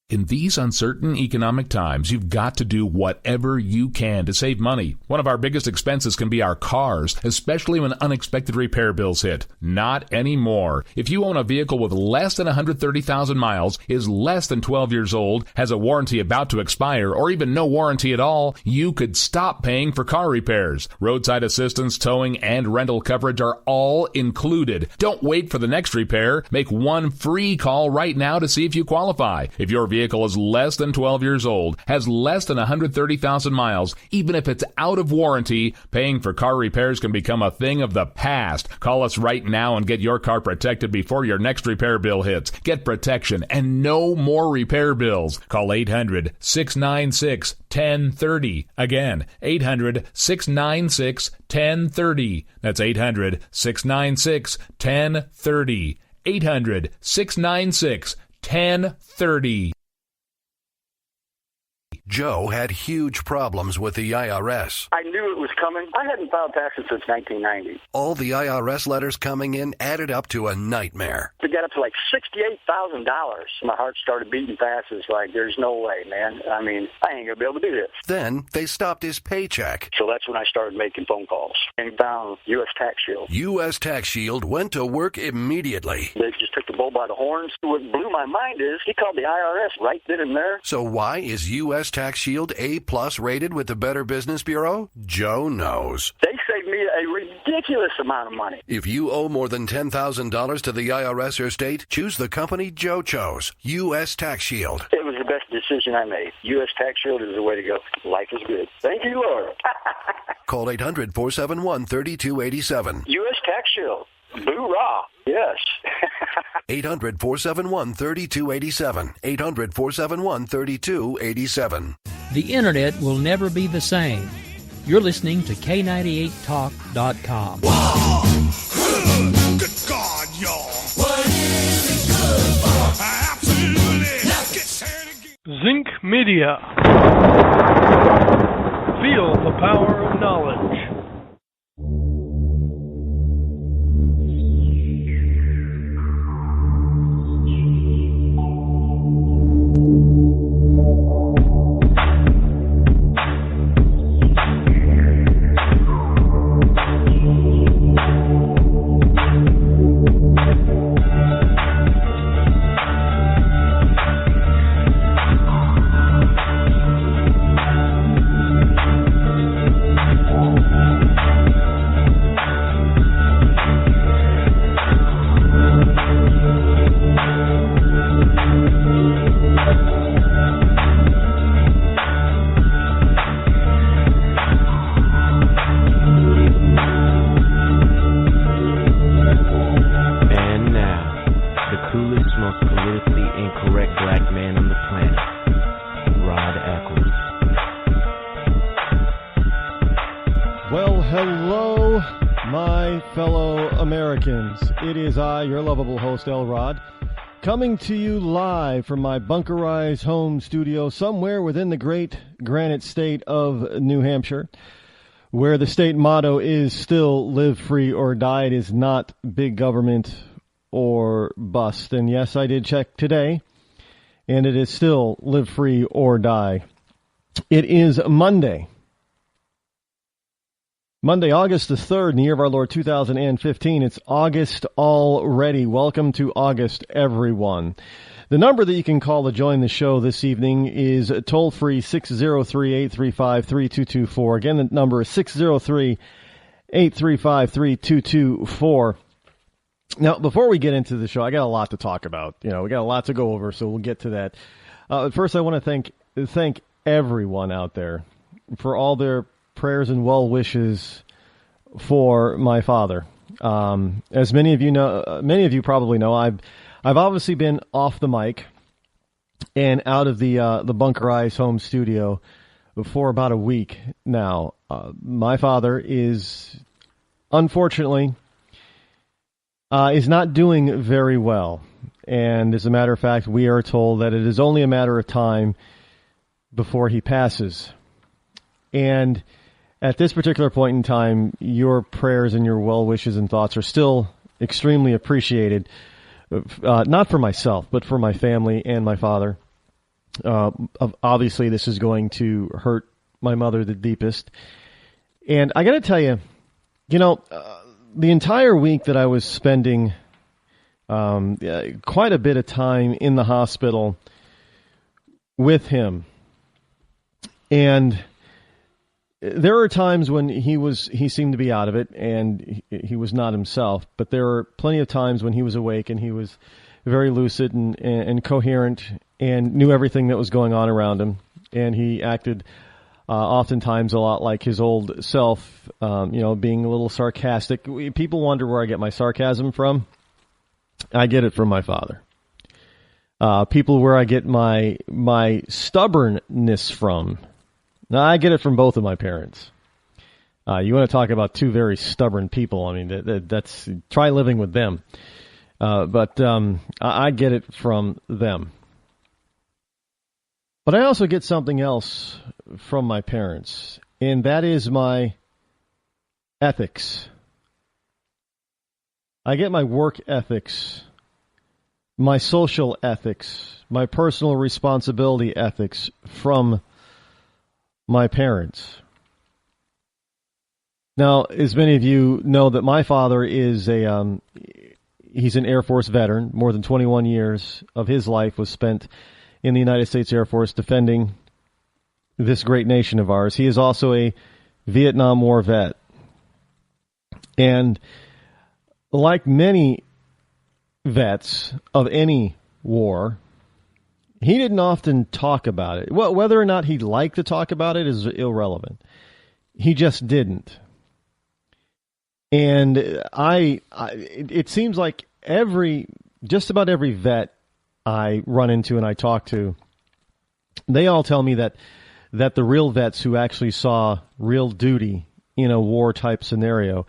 In these uncertain economic times, you've got to do whatever you can to save money. One of our biggest expenses can be our cars, especially when unexpected repair bills hit. Not anymore. If you own a vehicle with less than 130,000 miles, is less than 12 years old, has a warranty about to expire, or even no warranty at all, you could stop paying for car repairs. Roadside assistance, towing, and rental coverage are all included. Don't wait for the next repair. Make one free call right now to see if you qualify. If your vehicle is less than 12 years old, has less than 130,000 miles, even if it's out of warranty, paying for car repairs can become a thing of the past. Call us right now and get your car protected before your next repair bill hits. Get protection and no more repair bills. Call 800-696-1030. Again, 800-696-1030. That's 800-696-1030. 800-696-1030. Joe had huge problems with the IRS. I knew it was coming. I hadn't filed taxes since 1990. All the IRS letters coming in added up to a nightmare. To get up to like $68,000, my heart started beating fast. It's like, there's no way, man. I mean, I ain't going to be able to do this. Then they stopped his paycheck. So that's when I started making phone calls and found U.S. Tax Shield. U.S. Tax Shield went to work immediately. They just took the bull by the horns. What blew my mind is he called the IRS right then and there. So why is U.S. Tax Shield A+ rated with the Better Business Bureau? Joe knows. They saved me a ridiculous amount of money. If you owe more than $10,000 to the IRS or state, choose the company Joe chose, U.S. Tax Shield. It was the best decision I made. U.S. Tax Shield is the way to go. Life is good. Thank you, Lord. Call 800-471-3287. U.S. Tax Shield. Boo-rah. Yes. 800-471-3287. 800-471-3287. The Internet will never be the same. You're listening to K98Talk.com. Whoa! Good God, y'all. What is it good for? Absolutely. Now get set again. Zinc Media. Feel the power of knowledge. It is I, your lovable host, El Rod, coming to you live from my bunkerized home studio somewhere within the great granite state of New Hampshire, where the state motto is still live free or die. It is not big government or bust. And yes, I did check today, and it is still live free or die. It is Monday, August the 3rd, in the year of our Lord 2015. It's August already. Welcome to August, everyone. The number that you can call to join the show this evening is toll-free 603-835-3224. Again, the number is 603-835-3224. Now, before we get into the show, I got a lot to talk about. We got a lot to go over, so we'll get to that. First, I want to thank everyone out there for all their prayers and well wishes for my father. As many of you know, many of you probably know, I've obviously been off the mic and out of the bunkerized home studio for about a week now. My father is, unfortunately, is not doing very well. And as a matter of fact, we are told that it is only a matter of time before he passes. And at this particular point in time, your prayers and your well wishes and thoughts are still extremely appreciated, not for myself, but for my family and my father. Obviously, this is going to hurt my mother the deepest. And I got to tell you, the entire week that I was spending quite a bit of time in the hospital with him, and there are times when he seemed to be out of it and he was not himself, but there were plenty of times when he was awake and he was very lucid and coherent and knew everything that was going on around him, and he acted oftentimes a lot like his old self, being a little sarcastic. People wonder where I get my sarcasm from. I get it from my father. People where I get my stubbornness from. Now, I get it from both of my parents. You want to talk about two very stubborn people? I mean, that's try living with them. But I get it from them. But I also get something else from my parents, and that is my ethics. I get my work ethics, my social ethics, my personal responsibility ethics from my parents. Now, as many of you know, that my father is he's an Air Force veteran. More than 21 years of his life was spent in the United States Air Force defending this great nation of ours. He is also a Vietnam War vet. And like many vets of any war, he didn't often talk about it. Well, whether or not he'd like to talk about it is irrelevant. He just didn't. And it seems like just about every vet I run into and I talk to, they all tell me that the real vets who actually saw real duty in a war type scenario,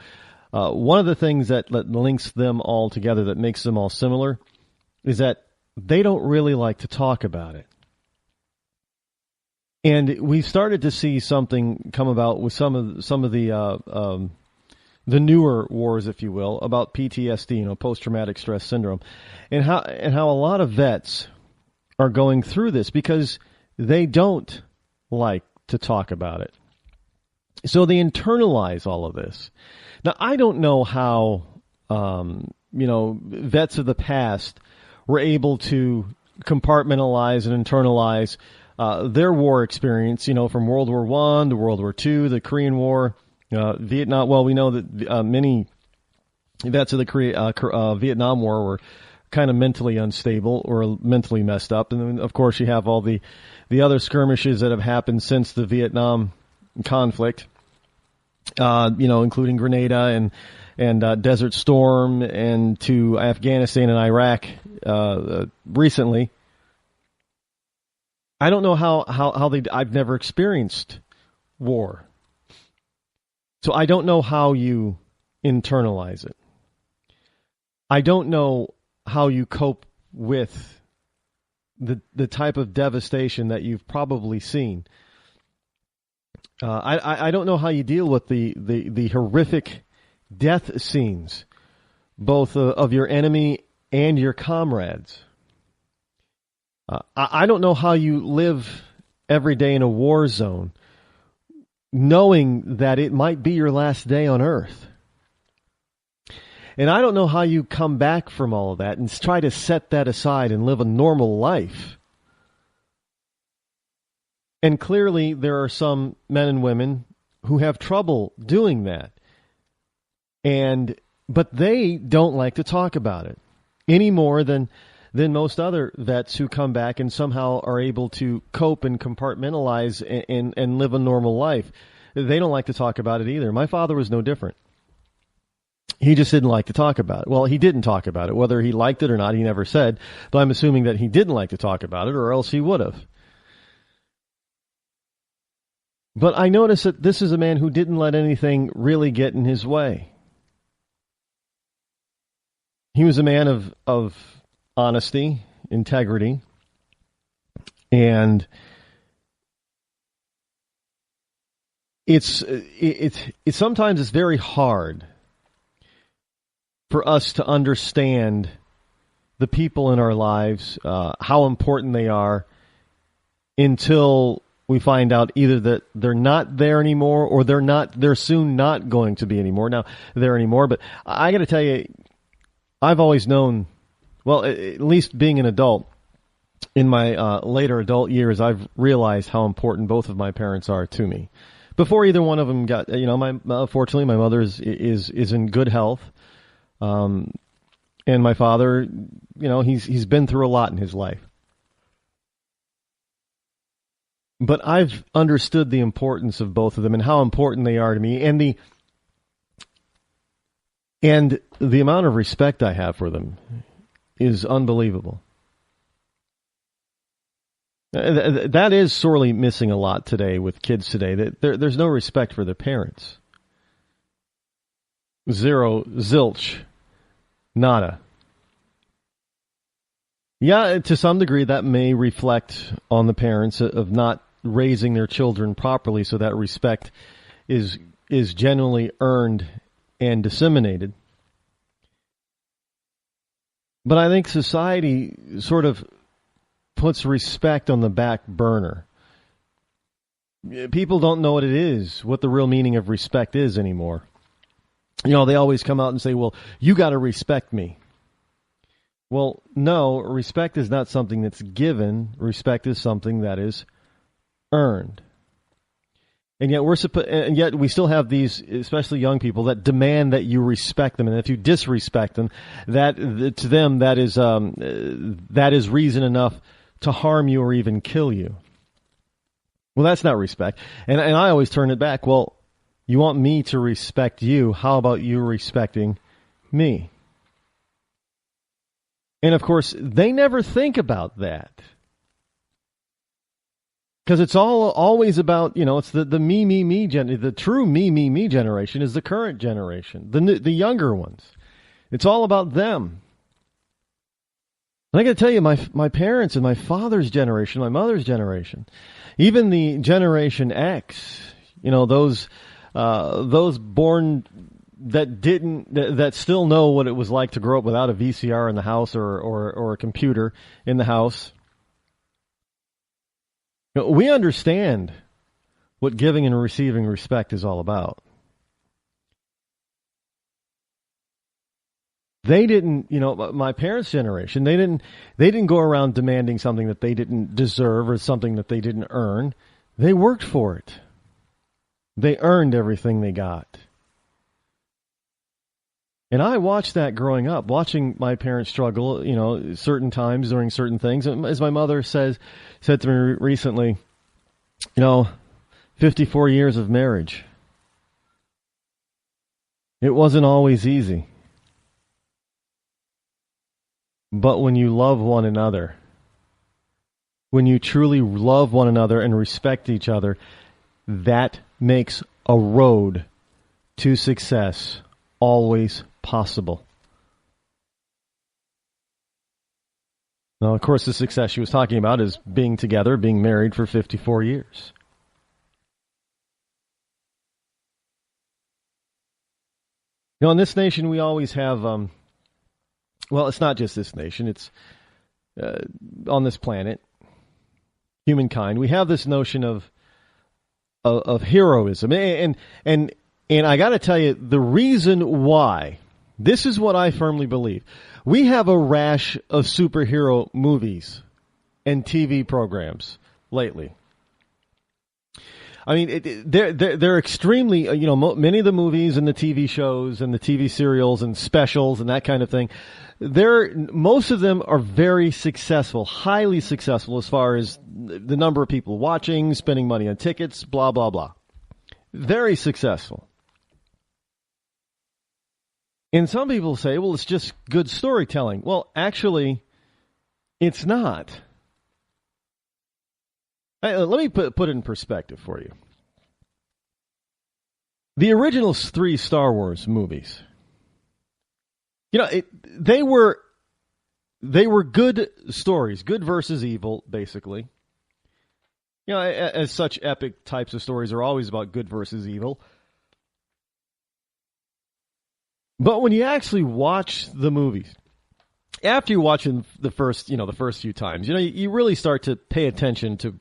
one of the things that links them all together, that makes them all similar, is that they don't really like to talk about it. And we've started to see something come about with some of the newer wars, if you will, about PTSD, post-traumatic stress syndrome, and how a lot of vets are going through this because they don't like to talk about it. So they internalize all of this. Now, I don't know how, vets of the past were able to compartmentalize and internalize their war experience, from World War I to World War II, the Korean War, Vietnam. Well, we know that many vets of the Vietnam War were kind of mentally unstable or mentally messed up. And then, of course, you have all the other skirmishes that have happened since the Vietnam conflict, including Grenada and Desert Storm, and to Afghanistan and Iraq recently. I don't know how I've never experienced war. So I don't know how you internalize it. I don't know how you cope with the type of devastation that you've probably seen. I don't know how you deal with the horrific death scenes, both of your enemy and your comrades. I don't know how you live every day in a war zone, knowing that it might be your last day on Earth. And I don't know how you come back from all of that and try to set that aside and live a normal life. And clearly there are some men and women who have trouble doing that. But they don't like to talk about it any more than most other vets who come back and somehow are able to cope and compartmentalize and live a normal life. They don't like to talk about it either. My father was no different. He just didn't like to talk about it. Well, he didn't talk about it. Whether he liked it or not, he never said. But I'm assuming that he didn't like to talk about it, or else he would have. But I noticed that this is a man who didn't let anything really get in his way. He was a man of honesty, integrity, and it's sometimes it's very hard for us to understand the people in our lives, how important they are, until we find out either that they're not there anymore or they're soon not going to be anymore. Now, there anymore, but I got to tell you, I've always known, well, at least being an adult, in my later adult years, I've realized how important both of my parents are to me. Before either one of them got, fortunately, my mother is in good health, and my father, he's been through a lot in his life. But I've understood the importance of both of them and how important they are to me, and the amount of respect I have for them is unbelievable. That is sorely missing a lot today with kids today. That there's no respect for their parents. Zero, zilch, nada. Yeah, to some degree that may reflect on the parents of not raising their children properly, so that respect is genuinely earned and disseminated. But I think society sort of puts respect on the back burner. People don't know what it is, what the real meaning of respect is anymore. They always come out and say, well, you got to respect me. Well, no, respect is not something that's given. Respect is something that is earned. And yet we still have these, especially young people, that demand that you respect them, and if you disrespect them, that to them that is reason enough to harm you or even kill you. Well, that's not respect. And I always turn it back. Well, you want me to respect you. How about you respecting me? And of course, they never think about that. Because it's always about, it's the me, the true me generation is the current generation, the younger ones. It's all about them. And I got to tell you, my parents and my father's generation, my mother's generation, even the Generation X, those born that still know what it was like to grow up without a VCR in the house or a computer in the house. We understand what giving and receiving respect is all about. They didn't, my parents' generation, they didn't go around demanding something that they didn't deserve or something that they didn't earn. They worked for it. They earned everything they got. And I watched that growing up, watching my parents struggle, certain times during certain things. And as my mother said to me recently, 54 years of marriage. It wasn't always easy. But when you love one another, when you truly love one another and respect each other, that makes a road to success always possible. Now, of course, the success she was talking about is being together, being married for 54 years. In this nation, we always have, well, it's not just this nation, it's on this planet, humankind. We have this notion of heroism. And I got to tell you, the reason why, this is what I firmly believe. We have a rash of superhero movies and TV programs lately. I mean, they're extremely, many of the movies and the TV shows and the TV serials and specials and that kind of thing, most of them are very successful, highly successful as far as the number of people watching, spending money on tickets, blah, blah, blah. Very successful. And some people say, well, it's just good storytelling. Well, actually, it's not. Let me put it in perspective for you. The original 3 Star Wars movies, they were good stories, good versus evil, basically. As such epic types of stories are always about good versus evil. But when you actually watch the movies, after you're watching the first few times, you really start to pay attention to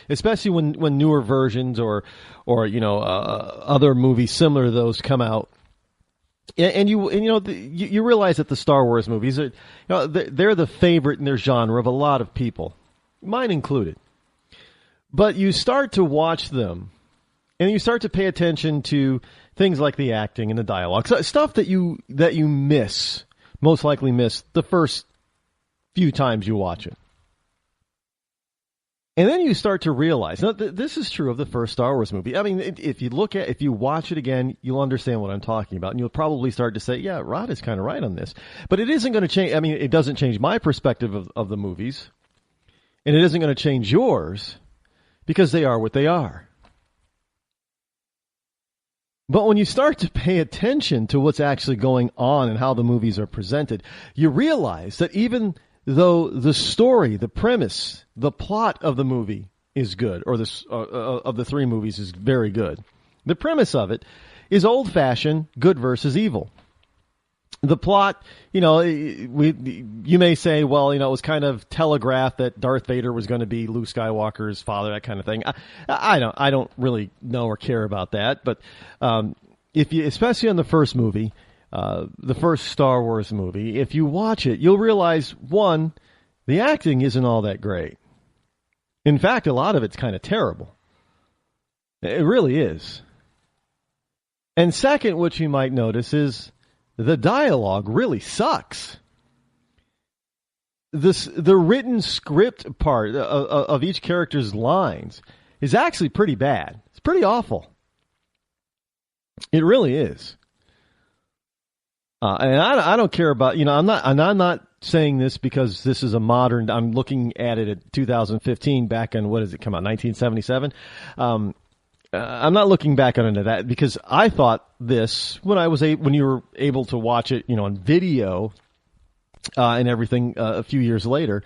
especially when newer versions or other movies similar to those come out. And you realize that the Star Wars movies are, they're the favorite in their genre of a lot of people, mine included. But you start to watch them, and you start to pay attention to things like the acting and the dialogue, stuff that you most likely miss the first few times you watch it. And then you start to realize, now, this is true of the first Star Wars movie. I mean, if you watch it again, you'll understand what I'm talking about. And you'll probably start to say, yeah, Rod is kind of right on this. But it isn't going to change. I mean, it doesn't change my perspective of the movies. And it isn't going to change yours because they are what they are. But when you start to pay attention to what's actually going on and how the movies are presented, you realize that even though the story, the premise, the plot of the movie is good, or of the three movies is very good, the premise of it is old-fashioned good versus evil. The plot, you may say, well, it was kind of telegraphed that Darth Vader was going to be Luke Skywalker's father, that kind of thing. I don't really know or care about that, but especially on the first movie, the first Star Wars movie, if you watch it, you'll realize, one, the acting isn't all that great. In fact, a lot of it's kind of terrible. It really is. And second, what you might notice is the dialogue really sucks. The written script part of each character's lines is actually pretty bad. It's pretty awful. It really is. And I don't care about, I'm not saying this because this is I'm looking at it at 2015 back in, what does it come out, 1977? I'm not looking back on into that because I thought this when you were able to watch it, on video, and everything, a few years later,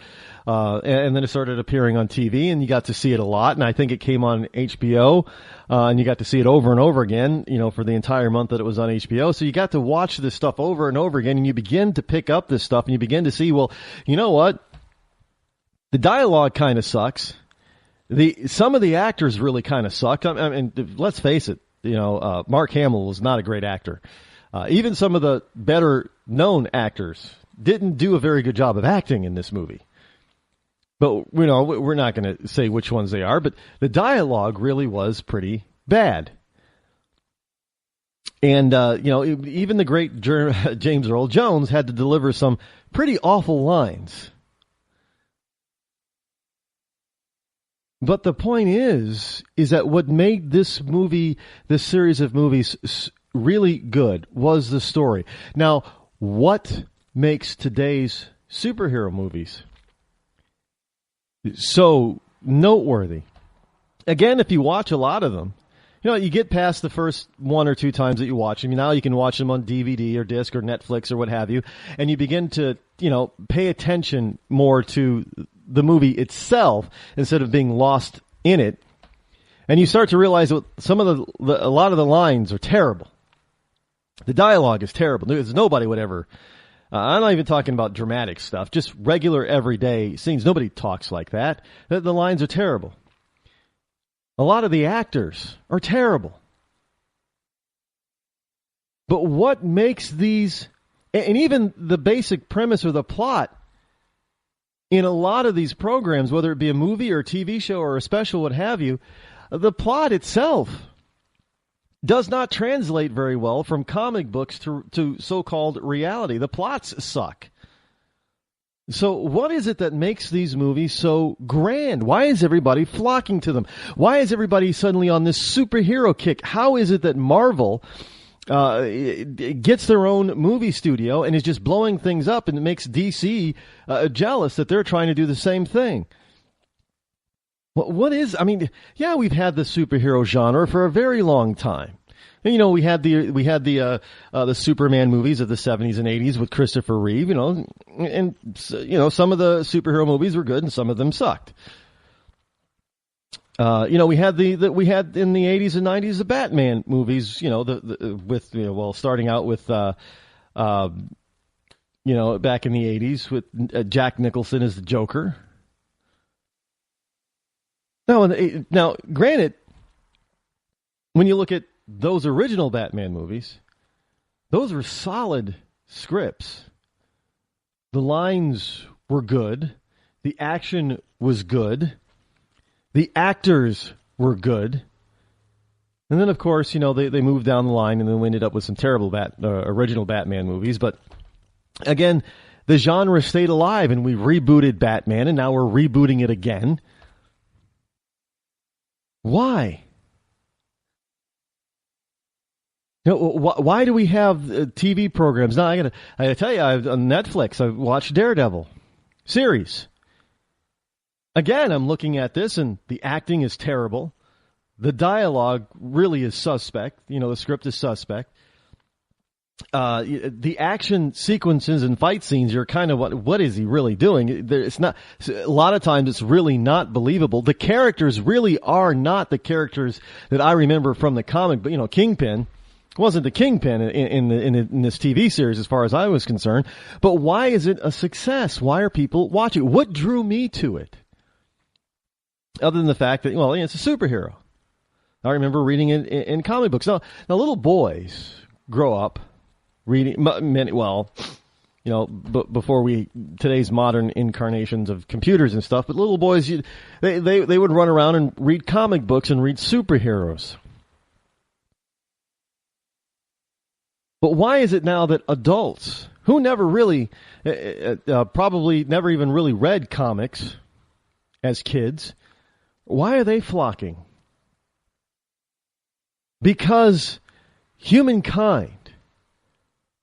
and then it started appearing on TV, and you got to see it a lot. And I think it came on HBO, and you got to see it over and over again, for the entire month that it was on HBO. So you got to watch this stuff over and over again, and you begin to pick up this stuff, and you begin to see, well, you know what? The dialogue kind of sucks. Some of the actors really kind of sucked. I mean, let's face it, Mark Hamill was not a great actor. Even some of the better known actors didn't do a very good job of acting in this movie. But, we're not going to say which ones they are, but the dialogue really was pretty bad. And, even the great James Earl Jones had to deliver some pretty awful lines. But the point is that what made this series of movies really good was the story. Now, what makes today's superhero movies so noteworthy? Again, if you watch a lot of them, you get past the first one or two times that you watch them. Now you can watch them on DVD or disc or Netflix or what have you, and you begin to, pay attention more to the movie itself instead of being lost in it. And you start to realize that a lot of the lines are terrible. The dialogue is terrible. Nobody would ever. I'm not even talking about dramatic stuff, just regular everyday scenes. Nobody talks like that. The lines are terrible. A lot of the actors are terrible. But what makes these, and even the basic premise or the plot in a lot of these programs, whether it be a movie or a TV show or a special, what have you, the plot itself does not translate very well from comic books to so-called reality. The plots suck. So what is it that makes these movies so grand? Why is everybody flocking to them? Why is everybody suddenly on this superhero kick? How is it that Marvel gets their own movie studio and is just blowing things up, and it makes DC jealous that they're trying to do the same thing? What is? I mean, yeah, we've had the superhero genre for a very long time. And, we had the Superman movies of the 70s and 80s with Christopher Reeve, and some of the superhero movies were good and some of them sucked. We had in the 80s and 90s the Batman movies, starting out with back in the 80s with Jack Nicholson as the Joker. Now, granted, when you look at those original Batman movies, those were solid scripts. The lines were good. The action was good. The actors were good. And then, of course, they moved down the line and then we ended up with some terrible original Batman movies. But, again, the genre stayed alive and we rebooted Batman and now we're rebooting it again. Why? Why do we have TV programs? Now, I gotta tell you, on Netflix, I've watched Daredevil series. Again, I'm looking at this, and the acting is terrible. The dialogue really is suspect. The script is suspect. The action sequences and fight scenes, you're kind of, what is he really doing? It's not, a lot of times it's really not believable. The characters really are not the characters that I remember from the comic, but, Kingpin wasn't the Kingpin in this TV series as far as I was concerned. But why is it a success? Why are people watching? What drew me to it? Other than the fact that, it's a superhero. I remember reading it in comic books. Now little boys grow up reading, before today's modern incarnations of computers and stuff, but little boys, they would run around and read comic books and read superheroes. But why is it now that adults, who never really, probably never even really read comics as kids, why are they flocking? Because humankind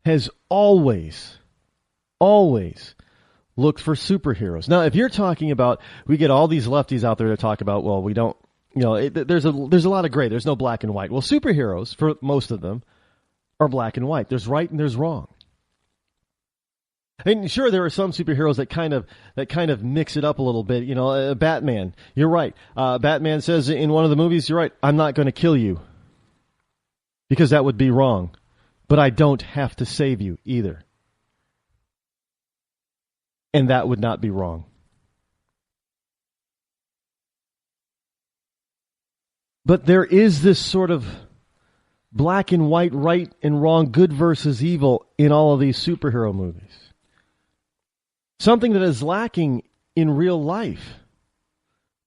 has always looked for superheroes. Now, if you're talking about, we get all these lefties out there to talk about, well, we don't, there's a lot of gray. There's no black and white. Well, superheroes, for most of them, are black and white. There's right and there's wrong. And sure, there are some superheroes that kind of mix it up a little bit. Batman. You're right. Batman says in one of the movies, you're right, I'm not going to kill you because that would be wrong. But I don't have to save you either. And that would not be wrong. But there is this sort of black and white, right and wrong, good versus evil in all of these superhero movies. Something that is lacking in real life.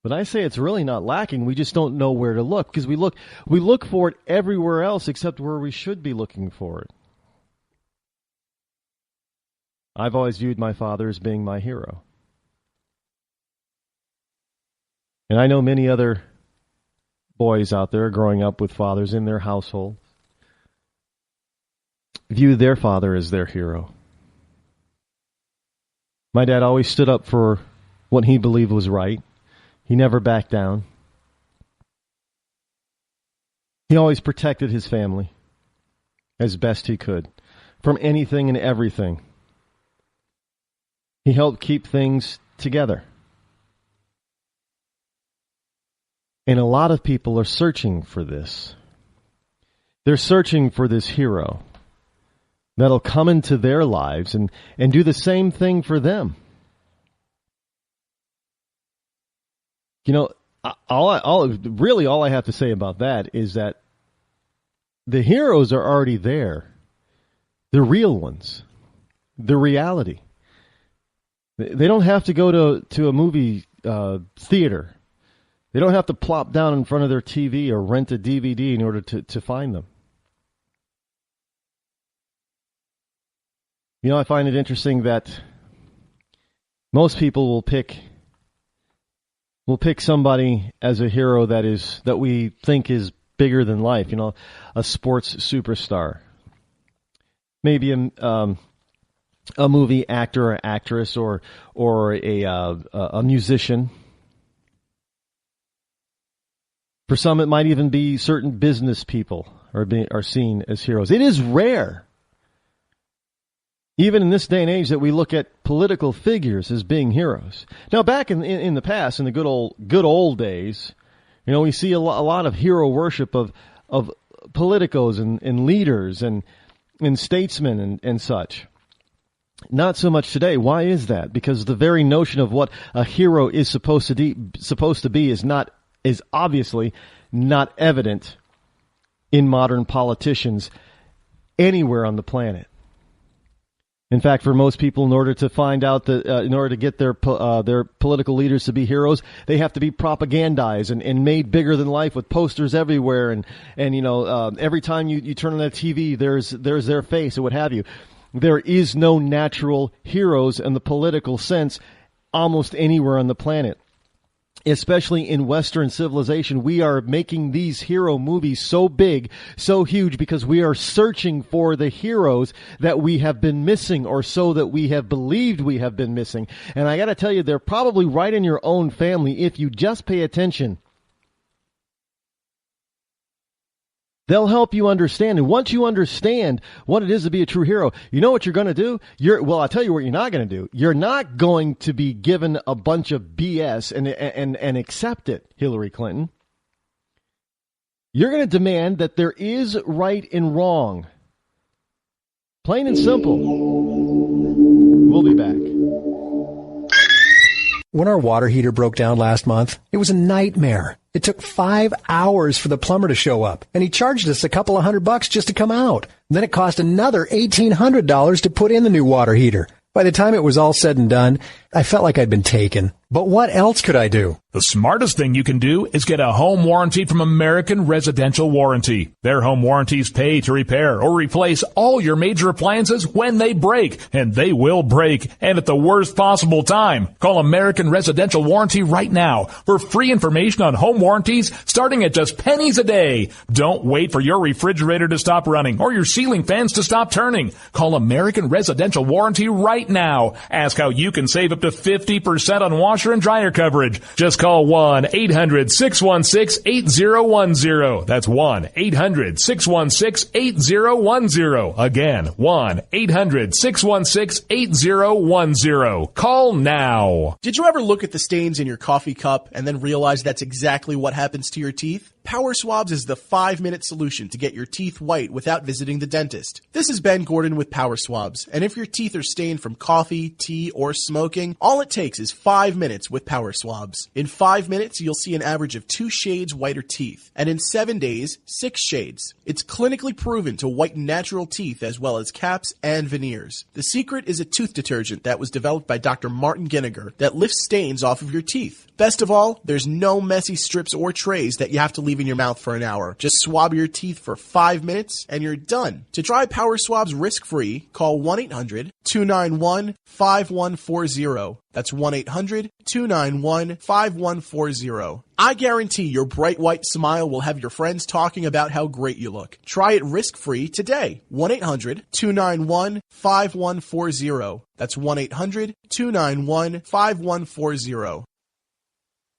But I say it's really not lacking. We just don't know where to look because we look for it everywhere else except where we should be looking for it. I've always viewed my father as being my hero. And I know many other boys out there growing up with fathers in their household view their father as their hero. My dad always stood up for what he believed was right. He never backed down. He always protected his family as best he could from anything and everything. He helped keep things together. And a lot of people are searching for this. They're searching for this hero that'll come into their lives and do the same thing for them. All I have to say about that is that the heroes are already there. The real ones. The reality. They don't have to go to a movie theater. They don't have to plop down in front of their TV or rent a DVD in order to find them. I find it interesting that most people will pick somebody as a hero that we think is bigger than life. A sports superstar, maybe a movie actor or actress, or a musician. For some, it might even be certain business people are seen as heroes. It is rare, even in this day and age, that we look at political figures as being heroes. Now, back in the past, in the good old days, we see a lot of hero worship of politicos and leaders and statesmen and such. Not so much today. Why is that? Because the very notion of what a hero is supposed to be is not is obviously not evident in modern politicians anywhere on the planet. In fact, for most people, in order to find out that, in order to get their political leaders to be heroes, they have to be propagandized and made bigger than life with posters everywhere, and every time you turn on the TV, there's their face or what have you. There is no natural heroes in the political sense almost anywhere on the planet. Especially in Western civilization, we are making these hero movies so big, so huge, because we are searching for the heroes that we have been missing, or so that we have believed we have been missing. And I got to tell you, they're probably right in your own family if you just pay attention. They'll help you understand. And once you understand what it is to be a true hero, you know what you're going to do? I'll tell you what you're not going to do. You're not going to be given a bunch of BS and accept it, Hillary Clinton. You're going to demand that there is right and wrong. Plain and simple. We'll be back. When our water heater broke down last month, it was a nightmare. It took 5 hours for the plumber to show up, and he charged us a couple of $100 just to come out. Then it cost another $1,800 to put in the new water heater. By the time it was all said and done, I felt like I'd been taken. But what else could I do? The smartest thing you can do is get a home warranty from American Residential Warranty. Their home warranties pay to repair or replace all your major appliances when they break, and they will break, and at the worst possible time. Call American Residential Warranty right now for free information on home warranties starting at just pennies a day. Don't wait for your refrigerator to stop running or your ceiling fans to stop turning. Call American Residential Warranty right now. Ask how you can save up to 50% on washer and dryer coverage. Just call 1-800-616-8010. That's 1-800-616-8010. Again, 1-800-616-8010. Call now. Did you ever look at the stains in your coffee cup and then realize that's exactly what happens to your teeth? Power Swabs is the 5-minute solution to get your teeth white without visiting the dentist. This is Ben Gordon with Power Swabs, and if your teeth are stained from coffee, tea, or smoking, all it takes is 5 minutes with Power Swabs. In 5 minutes, you'll see an average of 2 shades whiter teeth, and in 7 days, 6 shades. It's clinically proven to whiten natural teeth as well as caps and veneers. The secret is a tooth detergent that was developed by Dr. Martin Ginniger that lifts stains off of your teeth. Best of all, there's no messy strips or trays that you have to leave in your mouth for an hour. Just swab your teeth for 5 minutes and you're done. To try Power Swabs risk-free, call 1-800-291-5140. That's 1-800-291-5140. I guarantee your bright white smile will have your friends talking about how great you look. Try it risk-free today. 1-800-291-5140. That's 1-800-291-5140.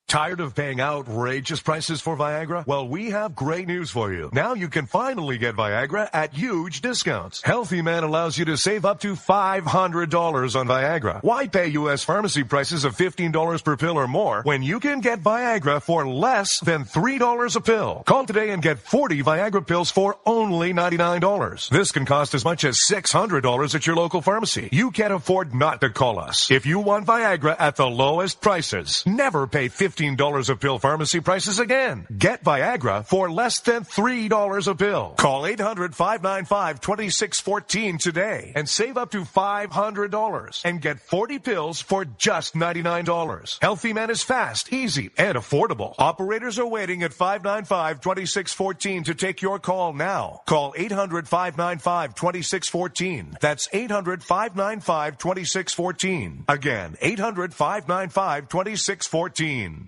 Tired of paying outrageous prices for Viagra? Well, we have great news for you. Now you can finally get Viagra at huge discounts. Healthy Man allows you to save up to $500 on Viagra. Why pay U.S. pharmacy prices of $15 per pill or more when you can get Viagra for less than $3 a pill? Call today and get 40 Viagra pills for only $99. This can cost as much as $600 at your local pharmacy. You can't afford not to call us. If you want Viagra at the lowest prices, never pay $15 a pill pharmacy prices again. Get Viagra for less than $3 a pill. Call 800-595-2614 today and save up to $500 and get 40 pills for just $99. Healthy Man is fast, easy, and affordable. Operators are waiting at 595-2614 to take your call now. Call 800-595-2614. That's 800-595-2614. Again, 800-595-2614.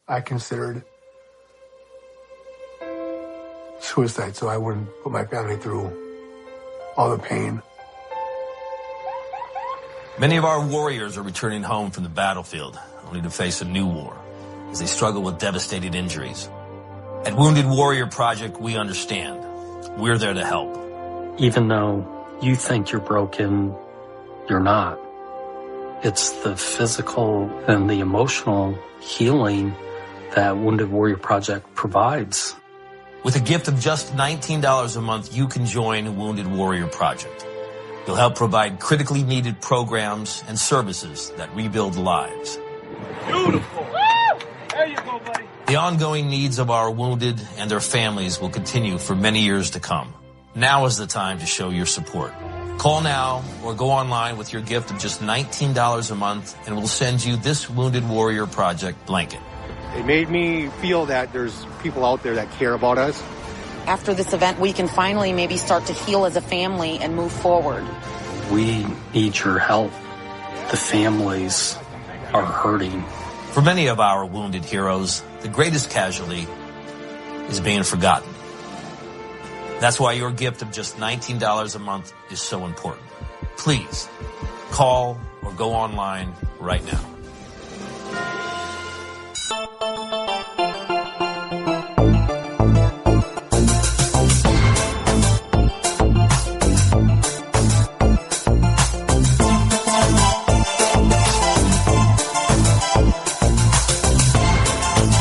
I considered suicide so I wouldn't put my family through all the pain. Many of our warriors are returning home from the battlefield, only to face a new war as they struggle with devastating injuries. At Wounded Warrior Project, we understand. We're there to help. Even though you think you're broken, you're not. It's the physical and the emotional healing that Wounded Warrior Project provides. With a gift of just $19 a month, you can join Wounded Warrior Project. You'll help provide critically needed programs and services that rebuild lives. Beautiful. Woo! There you go. The ongoing needs of our wounded and their families will continue for many years to come. Now is the time to show your support. Call now or go online with your gift of just $19 a month, and we'll send you this Wounded Warrior Project blanket. It made me feel that there's people out there that care about us. After this event, we can finally maybe start to heal as a family and move forward. We need your help. The families are hurting. For many of our wounded heroes, the greatest casualty is being forgotten. That's why your gift of just $19 a month is so important. Please call or go online right now.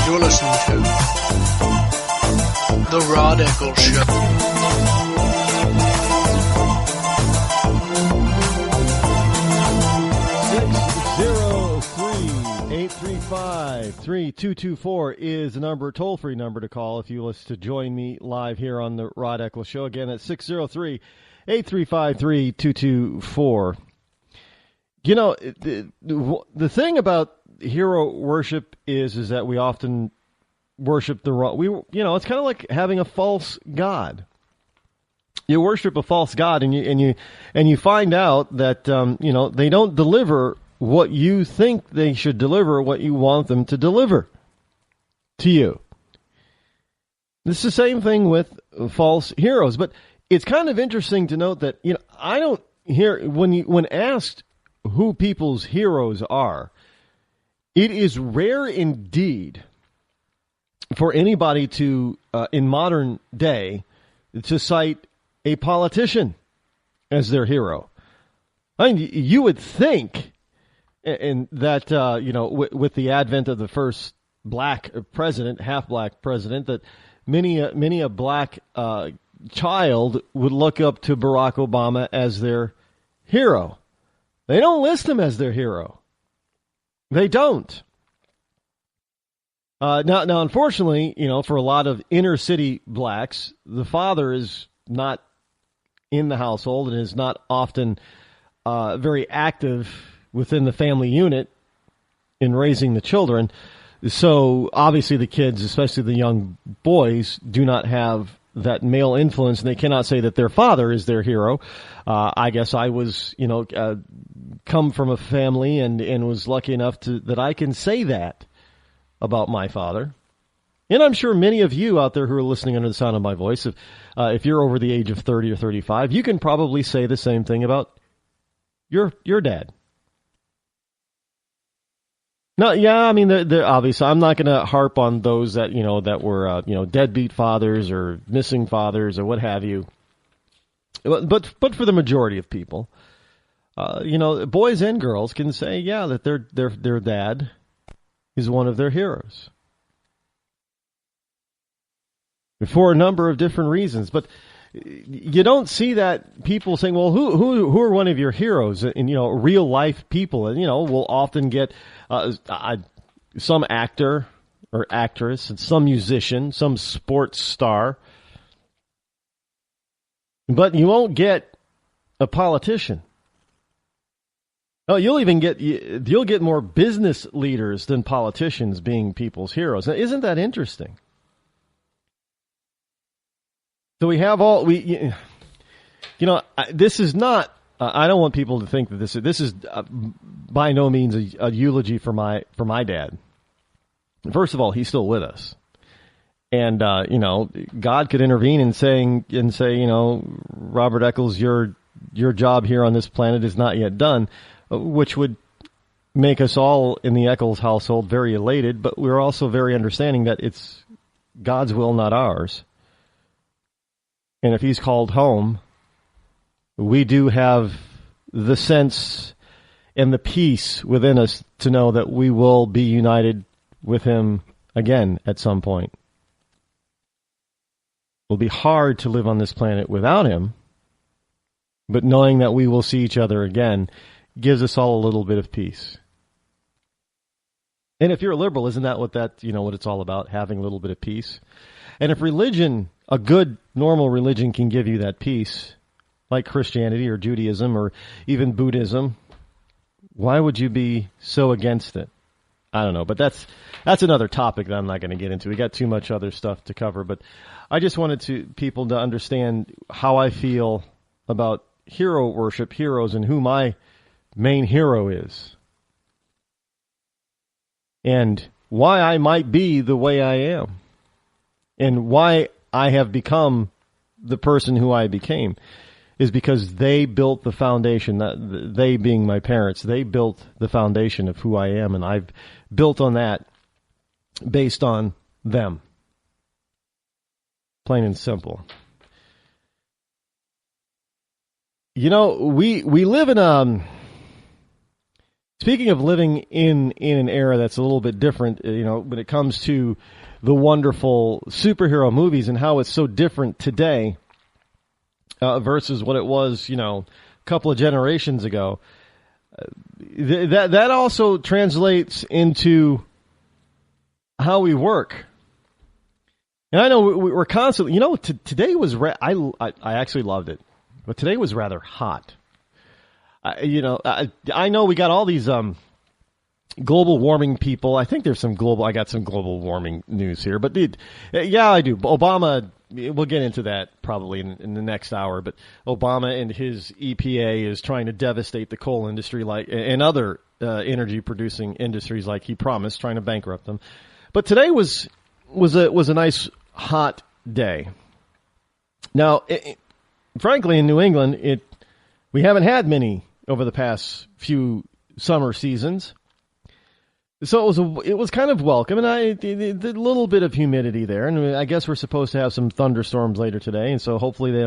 You're listening to The Rod Eccles Show. $603-835-3224 is the number, toll-free number to call if you listen to join me live here on the Rod Eccles Show. Again, that's 603-835-3224. You know, the thing about hero worship is that we often worship the wrong. It's kind of like having a false god. You worship a false god, and you find out that they don't deliver what you think they should deliver, what you want them to deliver to you. It's the same thing with false heroes, but it's kind of interesting to note that I don't hear when asked who people's heroes are. It is rare indeed for anybody to, in modern day, to cite a politician as their hero. I mean, you would think, and that with the advent of the first black president, half black president, that many a black child would look up to Barack Obama as their hero. They don't list him as their hero. They don't. Now, unfortunately, for a lot of inner city blacks, the father is not in the household and is not often very active within the family unit in raising the children. So obviously the kids, especially the young boys, do not have that male influence, and they cannot say that their father is their hero. I guess I was, come from a family and was lucky enough that I can say that about my father. And I'm sure many of you out there who are listening under the sound of my voice, if you're over the age of 30 or 35, you can probably say the same thing about your dad. No, yeah, I mean, they're obviously, I'm not going to harp on those that, that were, deadbeat fathers or missing fathers or what have you. But for the majority of people, boys and girls can say, yeah, that their dad is one of their heroes. For a number of different reasons. But you don't see that people saying, well, who are one of your heroes? And, real life people, and, will often get some actor or actress and some musician, some sports star. But you won't get a politician. Oh, you'll get more business leaders than politicians being people's heroes. Now, isn't that interesting? So we have this is not. I don't want people to think that this is by no means a eulogy for my dad. First of all, he's still with us, and God could intervene and say, Robert Eccles, your job here on this planet is not yet done, which would make us all in the Eccles household very elated. But we're also very understanding that it's God's will, not ours. And if he's called home, we do have the sense and the peace within us to know that we will be united with him again at some point. It'll be hard to live on this planet without him, but knowing that we will see each other again gives us all a little bit of peace. And if you're a liberal, isn't that what what it's all about? Having a little bit of peace. And if religion, a good, normal religion can give you that peace, like Christianity or Judaism or even Buddhism, why would you be so against it? I don't know, but that's another topic that I'm not going to get into. We got too much other stuff to cover, but I just wanted people to understand how I feel about hero worship, heroes, and who my main hero is. And why I might be the way I am. And why I have become the person who I became is because they built the foundation, they being my parents, they built the foundation of who I am, and I've built on that based on them. Plain and simple. You know, we live in speaking of living in an era that's a little bit different, when it comes to the wonderful superhero movies and how it's so different today versus what it was, a couple of generations ago. That also translates into how we work. And I know we're constantly, today was, I actually loved it, but today was rather hot. I know we got all these global warming people. I think there's I got some global warming news here, but yeah, I do. Obama, we'll get into that probably in the next hour, but Obama and his EPA is trying to devastate the coal industry and other energy producing industries like he promised, trying to bankrupt them. But today was a nice hot day. Now, frankly, in New England, we haven't had many over the past few summer seasons. So it was kind of welcome, and the little bit of humidity there, and I guess we're supposed to have some thunderstorms later today, and so hopefully they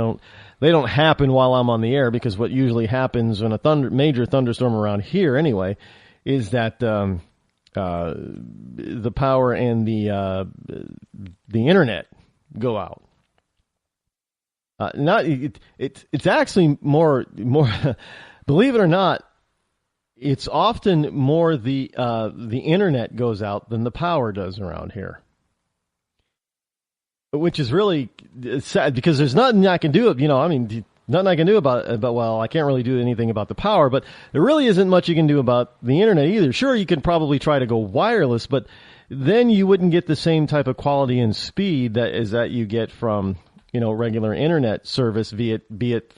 don't happen while I'm on the air, because what usually happens when major thunderstorm around here anyway is that the power and the internet go out. It's actually more believe it or not, it's often more the internet goes out than the power does around here, which is really sad because there's nothing I can do. Nothing I can do about. Well, I can't really do anything about the power, but there really isn't much you can do about the internet either. Sure, you can probably try to go wireless, but then you wouldn't get the same type of quality and speed that you get from regular internet service, be it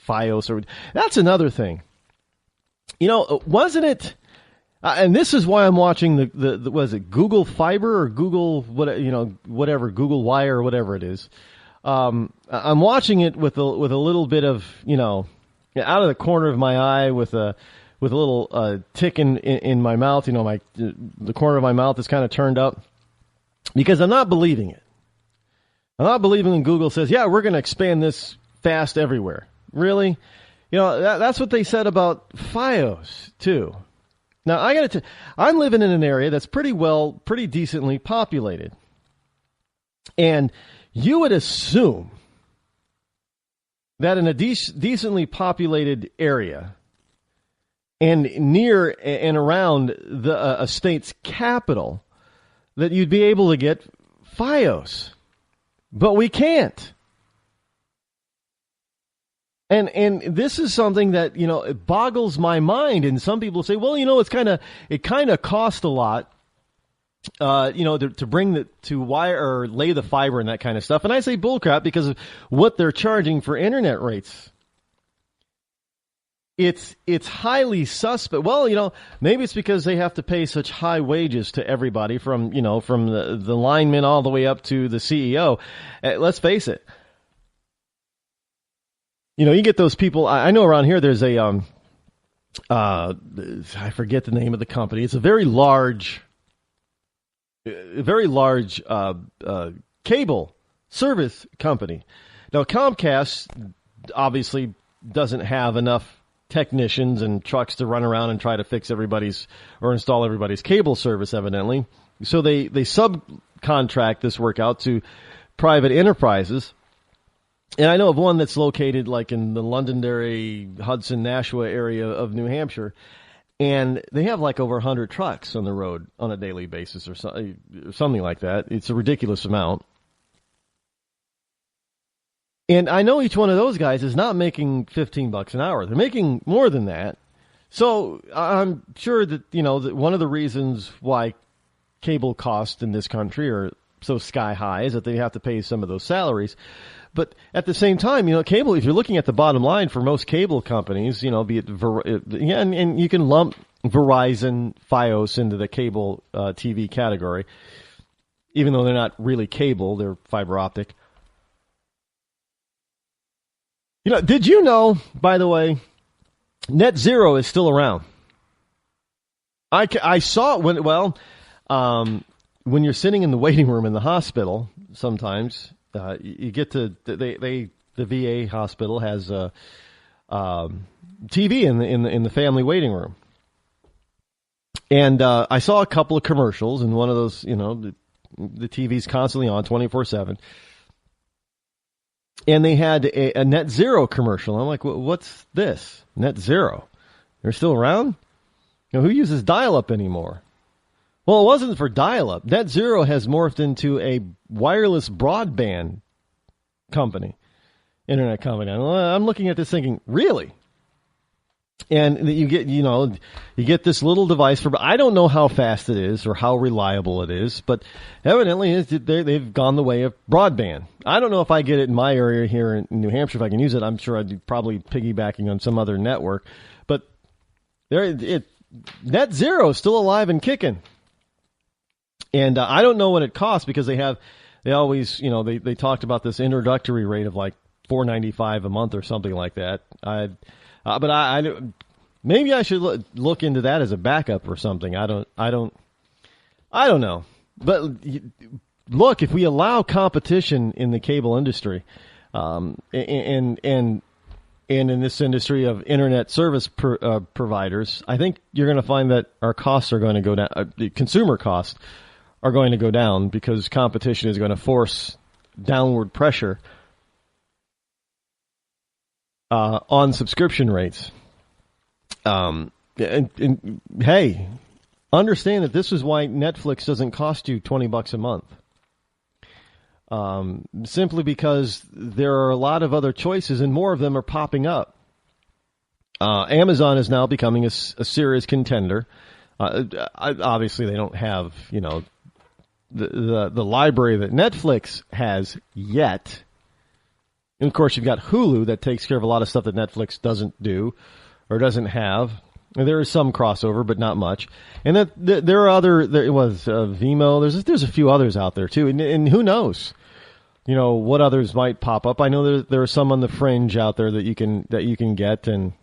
FiOS or that's another thing. Wasn't it? And this is why I'm watching the was it Google Fiber or Google whatever Google Wire or whatever it is. I'm watching it with a little bit of out of the corner of my eye with a little tick in my mouth. The corner of my mouth is kind of turned up because I'm not believing it. I'm not believing when Google says, yeah, we're going to expand this fast everywhere. Really? That's what they said about FiOS, too. Now, I'm living in an area that's pretty decently populated. And you would assume that in a decently populated area and near and around a state's capital that you'd be able to get FiOS. But we can't. And this is something that, it boggles my mind. And some people say, well, it kind of costs a lot, to bring to wire or lay the fiber and that kind of stuff. And I say bullcrap because of what they're charging for internet rates. It's highly suspect. Well, maybe it's because they have to pay such high wages to everybody from the lineman all the way up to the CEO. Let's face it. You get those people. I know around here there's I forget the name of the company. It's a very large cable service company. Now Comcast obviously doesn't have enough technicians and trucks to run around and try to fix or install everybody's cable service, evidently. So they subcontract this work out to private enterprises. And I know of one that's located like in the Londonderry, Hudson, Nashua area of New Hampshire. And they have like over 100 trucks on the road on a daily basis or something like that. It's a ridiculous amount. And I know each one of those guys is not making $15 an hour. They're making more than that. So I'm sure that, that one of the reasons why cable costs in this country are so sky high is that they have to pay some of those salaries. But at the same time, cable, if you're looking at the bottom line for most cable companies, be it, and you can lump Verizon, Fios into the cable TV category, even though they're not really cable, they're fiber optic. Did you know, by the way, Net Zero is still around? I saw it when you're sitting in the waiting room in the hospital, sometimes you get to the VA hospital has TV in the family waiting room, and I saw a couple of commercials, and one of those, the TV's constantly on 24/7, and they had a Net Zero commercial. I'm like, what's this? Net Zero? They're still around? Who uses dial-up anymore? Well, it wasn't for dial-up. Net Zero has morphed into a wireless broadband company, internet company. I'm looking at this thinking, really? And you get this little device for, I don't know how fast it is or how reliable it is, but evidently they've gone the way of broadband. I don't know if I get it in my area here in New Hampshire, if I can use it. I'm sure I'd be probably piggybacking on some other network, but Net Zero is still alive and kicking. And I don't know what it costs because they always, they talked about this introductory rate of like $4.95 a month or something like that. But maybe I should look into that as a backup or something. I don't know. But look, if we allow competition in the cable industry, and in this industry of internet service providers, I think you're going to find that our costs are going to go down. Consumer costs are going to go down because competition is going to force downward pressure on subscription rates. And hey, understand that this is why Netflix doesn't cost you $20 a month. Simply because there are a lot of other choices and more of them are popping up. Amazon is now becoming a serious contender. Obviously, they don't have, the library that Netflix has yet. And of course, you've got Hulu that takes care of a lot of stuff that Netflix doesn't do or doesn't have. And there is some crossover, but not much. And there are Vimeo. There's a few others out there too. And who knows, what others might pop up. I know there are some on the fringe out there that you can get, and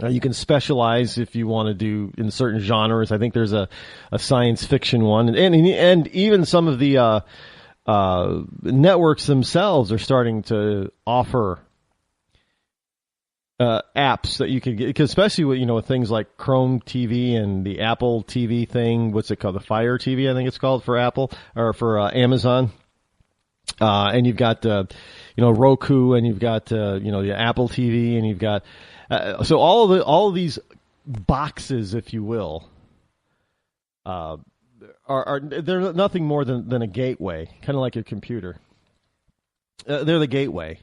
you can specialize if you want to do in certain genres. I think there's a science fiction one, and even some of the networks themselves are starting to offer apps that you can get, especially with things like Chrome TV and the Apple TV thing. What's it called? The Fire TV, I think it's called for Apple or for Amazon. And you've got Roku, and you've got the Apple TV, and you've got so all of these boxes, if you will, they're nothing more than a gateway, kind of like a computer. They're the gateway,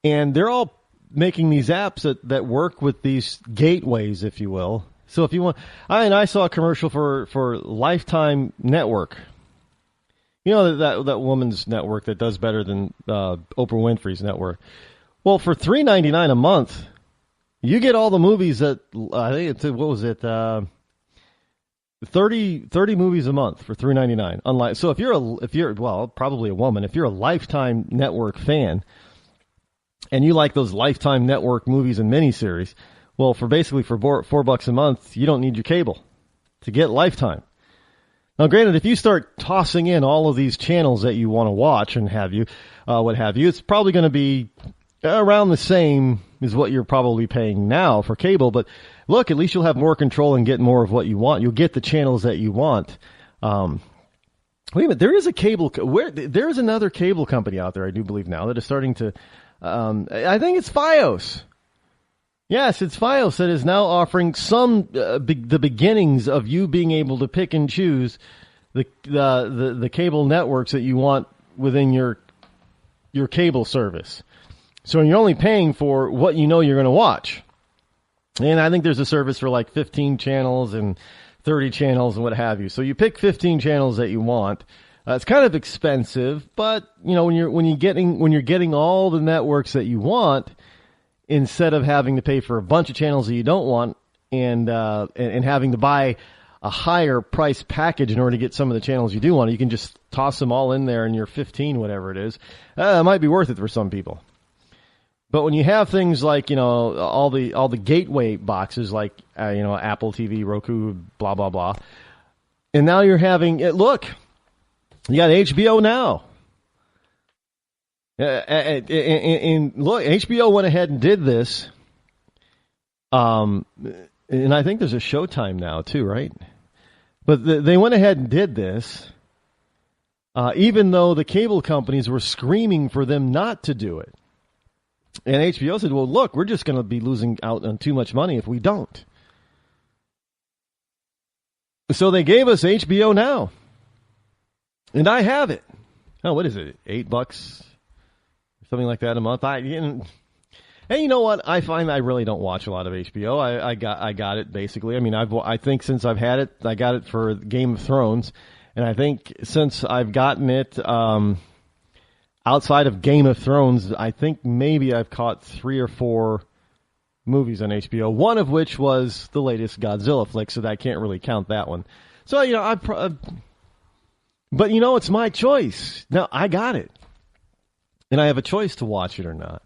and they're all making these apps that work with these gateways, if you will. So if you want, I saw a commercial for Lifetime Network. That woman's network that does better than Oprah Winfrey's network. Well, for $3.99 a month, you get all the movies that I think it's 30 movies a month for $3.99. Unlike, so if you're probably a woman, if you're a Lifetime Network fan and you like those Lifetime Network movies and miniseries, well, for $4 a month, you don't need your cable to get Lifetime. Now, granted, if you start tossing in all of these channels that you want to watch and what have you, it's probably going to be around the same as what you're probably paying now for cable. But look, at least you'll have more control and get more of what you want. You'll get the channels that you want. Wait a minute, there is there's another cable company out there, I do believe now, that is starting to. I think it's Fios. Yes, it's Fios that is now offering some the beginnings of you being able to pick and choose the cable networks that you want within your cable service. So you're only paying for what you know you're going to watch. And I think there's a service for like 15 channels and 30 channels and what have you. So you pick 15 channels that you want. It's kind of expensive, but you know when you're getting all the networks that you want, instead of having to pay for a bunch of channels that you don't want and having to buy a higher price package in order to get some of the channels you do want, you can just toss them all in there in your 15, whatever it is. It might be worth it for some people. But when you have things like, you know, all the gateway boxes like, you know, Apple TV, Roku, blah, blah, blah. And now you're having, look, you got HBO Now. And look, HBO went ahead and did this. And I think there's a Showtime now too, right? But they went ahead and did this, even though the cable companies were screaming for them not to do it. And HBO said, well, look, we're just going to be losing out on too much money if we don't. So they gave us HBO Now. And I have it. Oh, what is it? $8? Something like that a month. And you know what? I find I really don't watch a lot of HBO. I got it basically. I mean, I think since I've had it, I got it for Game of Thrones. And I think since I've gotten it, outside of Game of Thrones, I think maybe I've caught 3 or 4 movies on HBO, one of which was the latest Godzilla flick, so I can't really count that one. So, you know, but you know, it's my choice. Now, I got it. And I have a choice to watch it or not.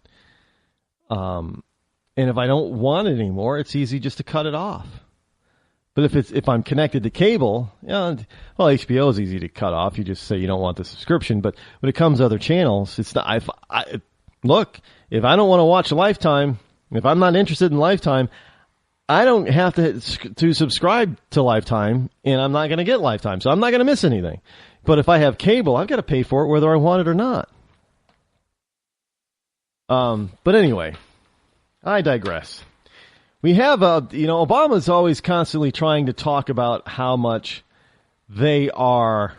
And if I don't want it anymore, it's easy just to cut it off. But if I'm connected to cable, you know, well, HBO is easy to cut off. You just say you don't want the subscription. But when it comes to other channels, it's not. Look, if I don't want to watch Lifetime, if I'm not interested in Lifetime, I don't have to subscribe to Lifetime, and I'm not going to get Lifetime, so I'm not going to miss anything. But if I have cable, I've got to pay for it whether I want it or not. But anyway, I digress. We have, Obama's always constantly trying to talk about how much they are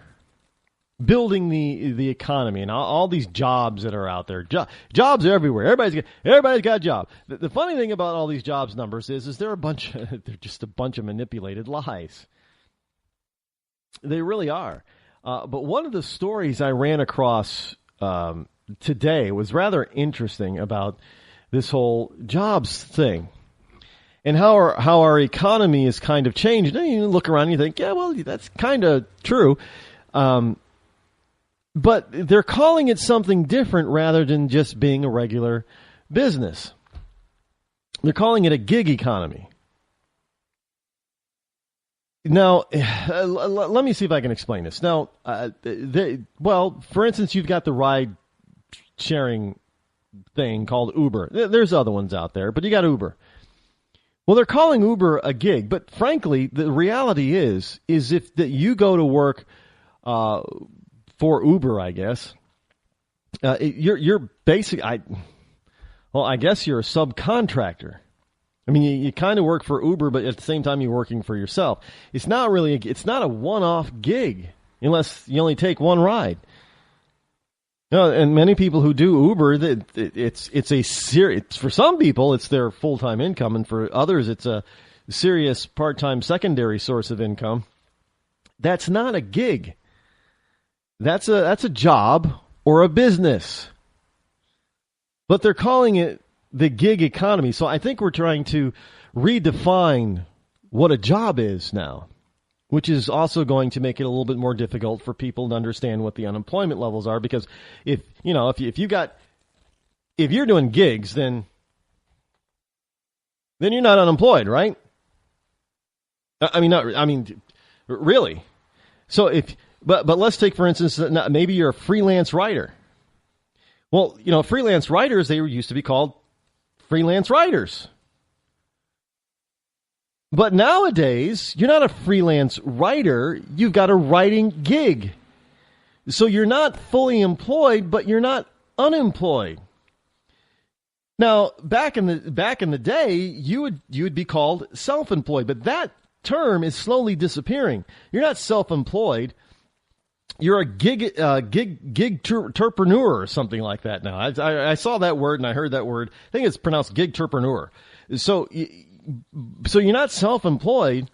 building the economy and all these jobs that are out there. Jobs are everywhere. Everybody's got a job. The funny thing about all these jobs numbers is they're just a bunch of manipulated lies. They really are. But one of the stories I ran across today was rather interesting about this whole jobs thing. And how our economy is kind of changed. And you look around and you think, yeah, well, that's kind of true. But they're calling it something different rather than just being a regular business. They're calling it a gig economy. Now, let me see if I can explain this. Now, for instance, you've got the ride-sharing thing called Uber. There's other ones out there, but you got Uber. Well, they're calling Uber a gig, but frankly, the reality is if that you go to work for Uber, I guess, you're basic. I guess you're a subcontractor. I mean, you kind of work for Uber, but at the same time, you're working for yourself. It's not a one-off gig unless you only take one ride. And many people who do Uber, it's a serious. For some people, it's their full-time income, and for others, it's a serious part-time secondary source of income. That's not a gig. That's a job or a business. But they're calling it the gig economy. So I think we're trying to redefine what a job is now, which is also going to make it a little bit more difficult for people to understand what the unemployment levels are. Because if you're doing gigs, then you're not unemployed, right? Really. So but let's take, for instance, maybe you're a freelance writer. Well, freelance writers, they used to be called freelance writers. But nowadays, you're not a freelance writer. You've got a writing gig. So you're not fully employed, but you're not unemployed. Now, back in the day, you would be called self-employed, but that term is slowly disappearing. You're not self-employed. You're a gig-terpreneur or something like that now. I saw that word and I heard that word. I think it's pronounced gig-terpreneur. So you're not self-employed,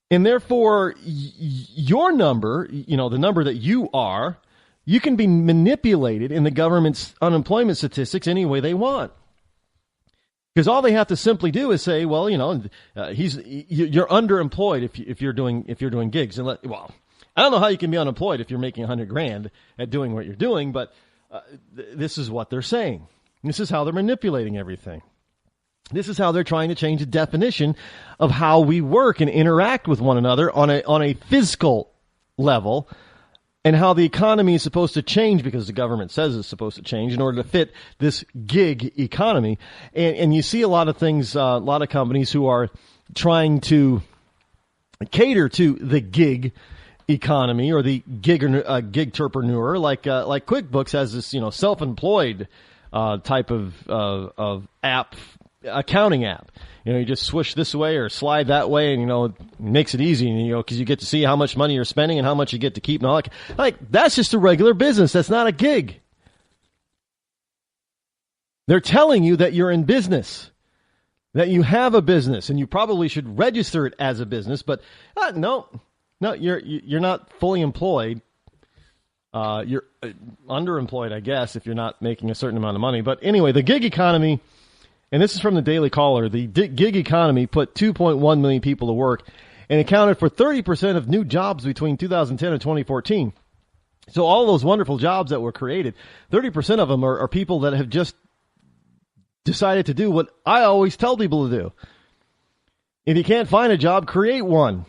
and therefore your number, the number that you are, you can be manipulated in the government's unemployment statistics any way they want. Because all they have to simply do is say, well, you're underemployed if you're doing gigs. And I don't know how you can be unemployed if you're making $100,000 at doing what you're doing, but this is what they're saying. This is how they're manipulating everything. This is how they're trying to change the definition of how we work and interact with one another on a physical level, and how the economy is supposed to change because the government says it's supposed to change in order to fit this gig economy. And you see a lot of things, a lot of companies who are trying to cater to the gig economy or the gig-terpreneur, like QuickBooks has this, self-employed type of app, accounting app. You just swish this way or slide that way, and it makes it easy. And because you get to see how much money you're spending and how much you get to keep. And all like that's just a regular business. That's not a gig. They're telling you that you're in business, that you have a business, and you probably should register it as a business. But no, you're not fully employed. You're underemployed, I guess, if you're not making a certain amount of money. But anyway, the gig economy. And this is from the Daily Caller. The gig economy put 2.1 million people to work and accounted for 30% of new jobs between 2010 and 2014. So all those wonderful jobs that were created, 30% of them are people that have just decided to do what I always tell people to do. If you can't find a job, create one.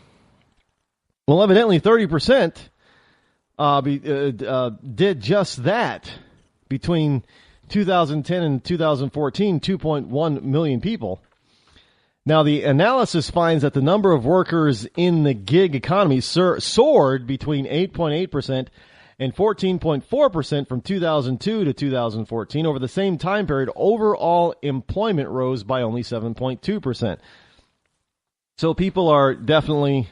Well, evidently 30% did just that between 2010 and 2014, 2.1 million people. Now, the analysis finds that the number of workers in the gig economy soared between 8.8% and 14.4% from 2002 to 2014. Over the same time period, overall employment rose by only 7.2%. So people are definitely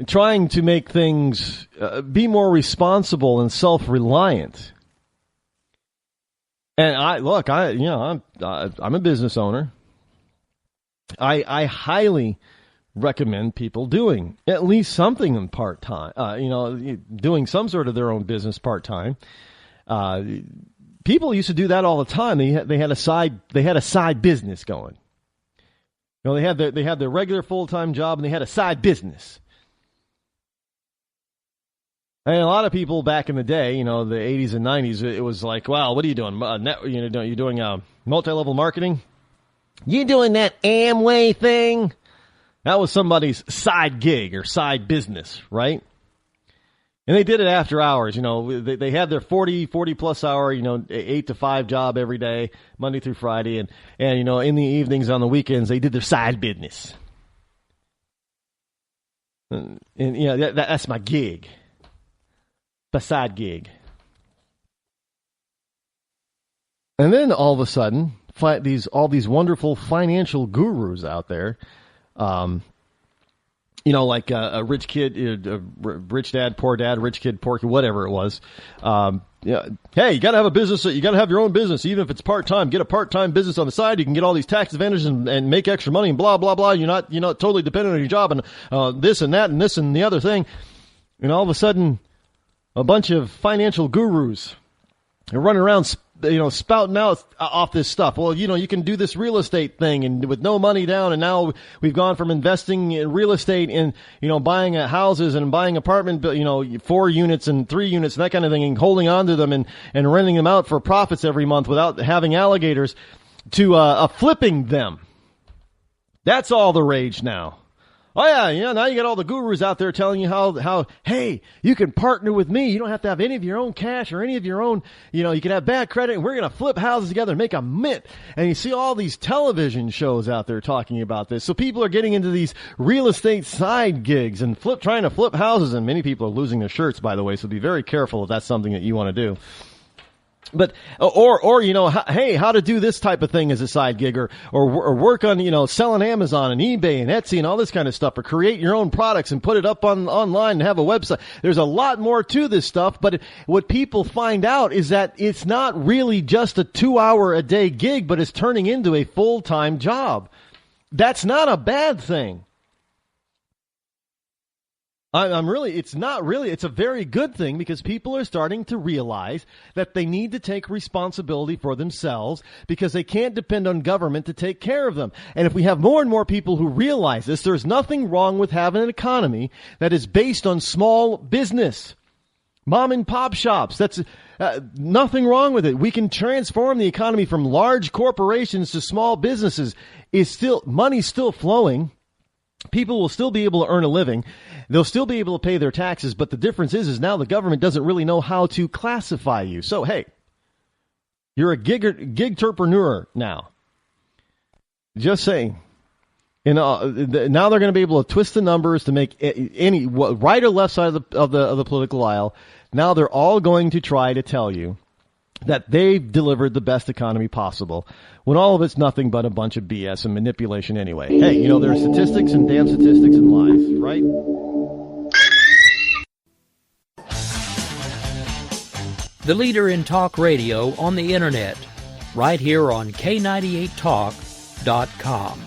trying to make things be more responsible and self-reliant. And I'm a business owner. I highly recommend people doing at least something in part-time, doing some sort of their own business part-time. People used to do that all the time. They had a side business going. They had their regular full-time job and they had a side business. And a lot of people back in the day, the 80s and 90s, it was like, wow, what are you doing? You're doing multi-level marketing? You doing that Amway thing? That was somebody's side gig or side business, right? And they did it after hours. They had their 40 plus hour, 8 to 5 job every day, Monday through Friday. And in the evenings on the weekends, they did their side business. And that's my gig. The side gig. And then all of a sudden, all these wonderful financial gurus out there, like a rich kid, rich dad, rich kid, poor kid, whatever it was. Hey, you got to have a business. You got to have your own business, even if it's part-time. Get a part-time business on the side. You can get all these tax advantages and make extra money and blah, blah, blah. You're not totally dependent on your job and this and that and this and the other thing. And all of a sudden, a bunch of financial gurus are running around, spouting out off this stuff. Well, you can do this real estate thing and with no money down. And now we've gone from investing in real estate and, buying houses and buying apartment, 4 units and 3 units and that kind of thing and holding on to them and renting them out for profits every month without having alligators to, flipping them. That's all the rage now. Oh, yeah, now you got all the gurus out there telling you how, hey, you can partner with me. You don't have to have any of your own cash or any of your own, you can have bad credit, and we're going to flip houses together and make a mint. And you see all these television shows out there talking about this. So people are getting into these real estate side gigs and trying to flip houses, and many people are losing their shirts, by the way, so be very careful if that's something that you want to do. But or hey, how to do this type of thing as a side gig, or work on selling Amazon and eBay and Etsy and all this kind of stuff, or create your own products and put it up online and have a website. There's a lot more to this stuff, but what people find out is that it's not really just a 2-hour a day gig, but it's turning into a full-time job. That's not a bad thing. It's a very good thing, because people are starting to realize that they need to take responsibility for themselves, because they can't depend on government to take care of them. And if we have more and more people who realize this, there's nothing wrong with having an economy that is based on small business, mom and pop shops. That's nothing wrong with it. We can transform the economy from large corporations to small businesses. Money's still flowing. People will still be able to earn a living. They'll still be able to pay their taxes, but the difference is now the government doesn't really know how to classify you. So, hey, you're a gig-terpreneur now. Just saying. Now they're going to be able to twist the numbers to make any right or left side of the political aisle. Now they're all going to try to tell you that they've delivered the best economy possible, when all of it's nothing but a bunch of BS and manipulation anyway. Hey, there are statistics and damn statistics and lies, right? The leader in talk radio on the internet, right here on K98Talk.com.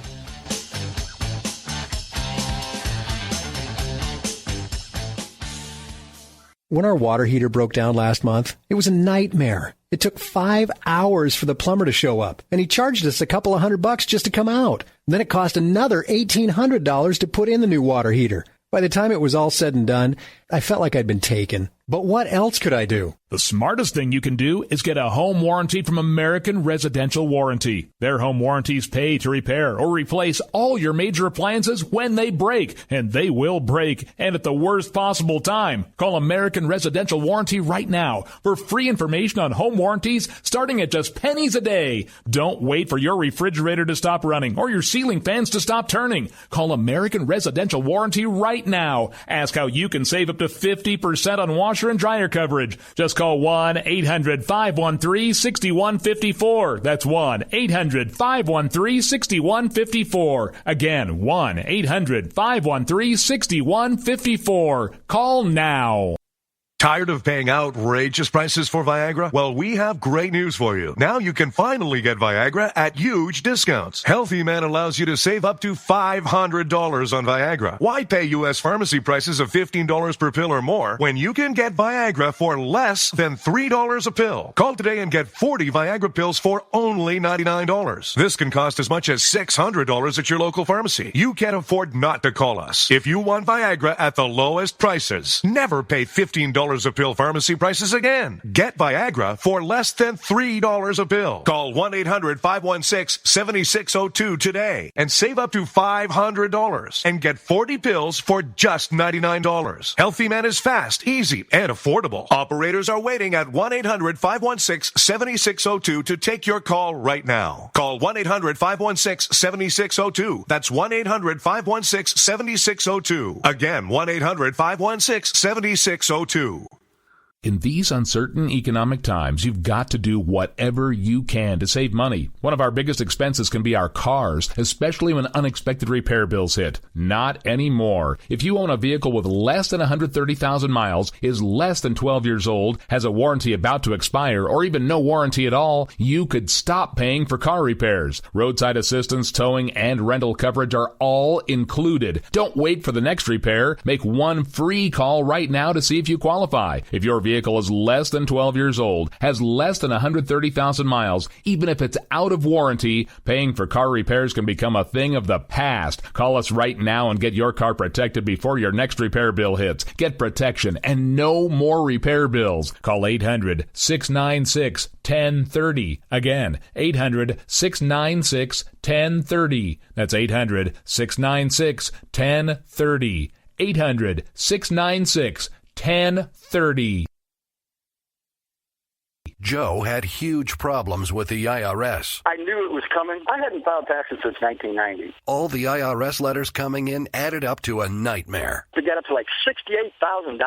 When our water heater broke down last month, it was a nightmare. It took 5 hours for the plumber to show up, and he charged us a couple of $100 just to come out. Then it cost another $1,800 to put in the new water heater. By the time it was all said and done, I felt like I'd been taken. But what else could I do? The smartest thing you can do is get a home warranty from American Residential Warranty. Their home warranties pay to repair or replace all your major appliances when they break, and they will break, and at the worst possible time. Call American Residential Warranty right now for free information on home warranties starting at just pennies a day. Don't wait for your refrigerator to stop running or your ceiling fans to stop turning. Call American Residential Warranty right now. Ask how you can save up to 50% on washer and dryer coverage. Just call 1-800-513-6154. That's 1-800-513-6154. Again, 1-800-513-6154. Call now. Tired of paying outrageous prices for Viagra? Well, we have great news for you. Now you can finally get Viagra at huge discounts. Healthy Man allows you to save up to $500 on Viagra. Why pay U.S. pharmacy prices of $15 per pill or more when you can get Viagra for less than $3 a pill? Call today and get 40 Viagra pills for only $99. This can cost as much as $600 at your local pharmacy. You can't afford not to call us. If you want Viagra at the lowest prices, never pay $15 a pill pharmacy prices again. Get Viagra for less than $3 a pill. Call 1-800-516-7602 today and save up to $500 and get 40 pills for just $99. Healthy Man is fast, easy, and affordable. Operators are waiting at 1-800-516-7602 to take your call right now. Call 1-800-516-7602. That's 1-800-516-7602. Again, 1-800-516-7602. In these uncertain economic times, you've got to do whatever you can to save money. One of our biggest expenses can be our cars, especially when unexpected repair bills hit. Not anymore. If you own a vehicle with less than 130,000 miles, is less than 12 years old, has a warranty about to expire, or even no warranty at all, you could stop paying for car repairs. Roadside assistance, towing, and rental coverage are all included. Don't wait for the next repair. Make one free call right now to see if you qualify. If your vehicle is less than 12 years old, has less than 130,000 miles, even if it's out of warranty, paying for car repairs can become a thing of the past. Call us right now and get your car protected before your next repair bill hits. Get protection and no more repair bills. Call 800-696-1030. Again, 800-696-1030. That's 800-696-1030. 800-696-1030. Joe had huge problems with the IRS. I knew it was coming. I hadn't filed taxes since 1990. All the IRS letters coming in added up to a nightmare. To get up to like $68,000.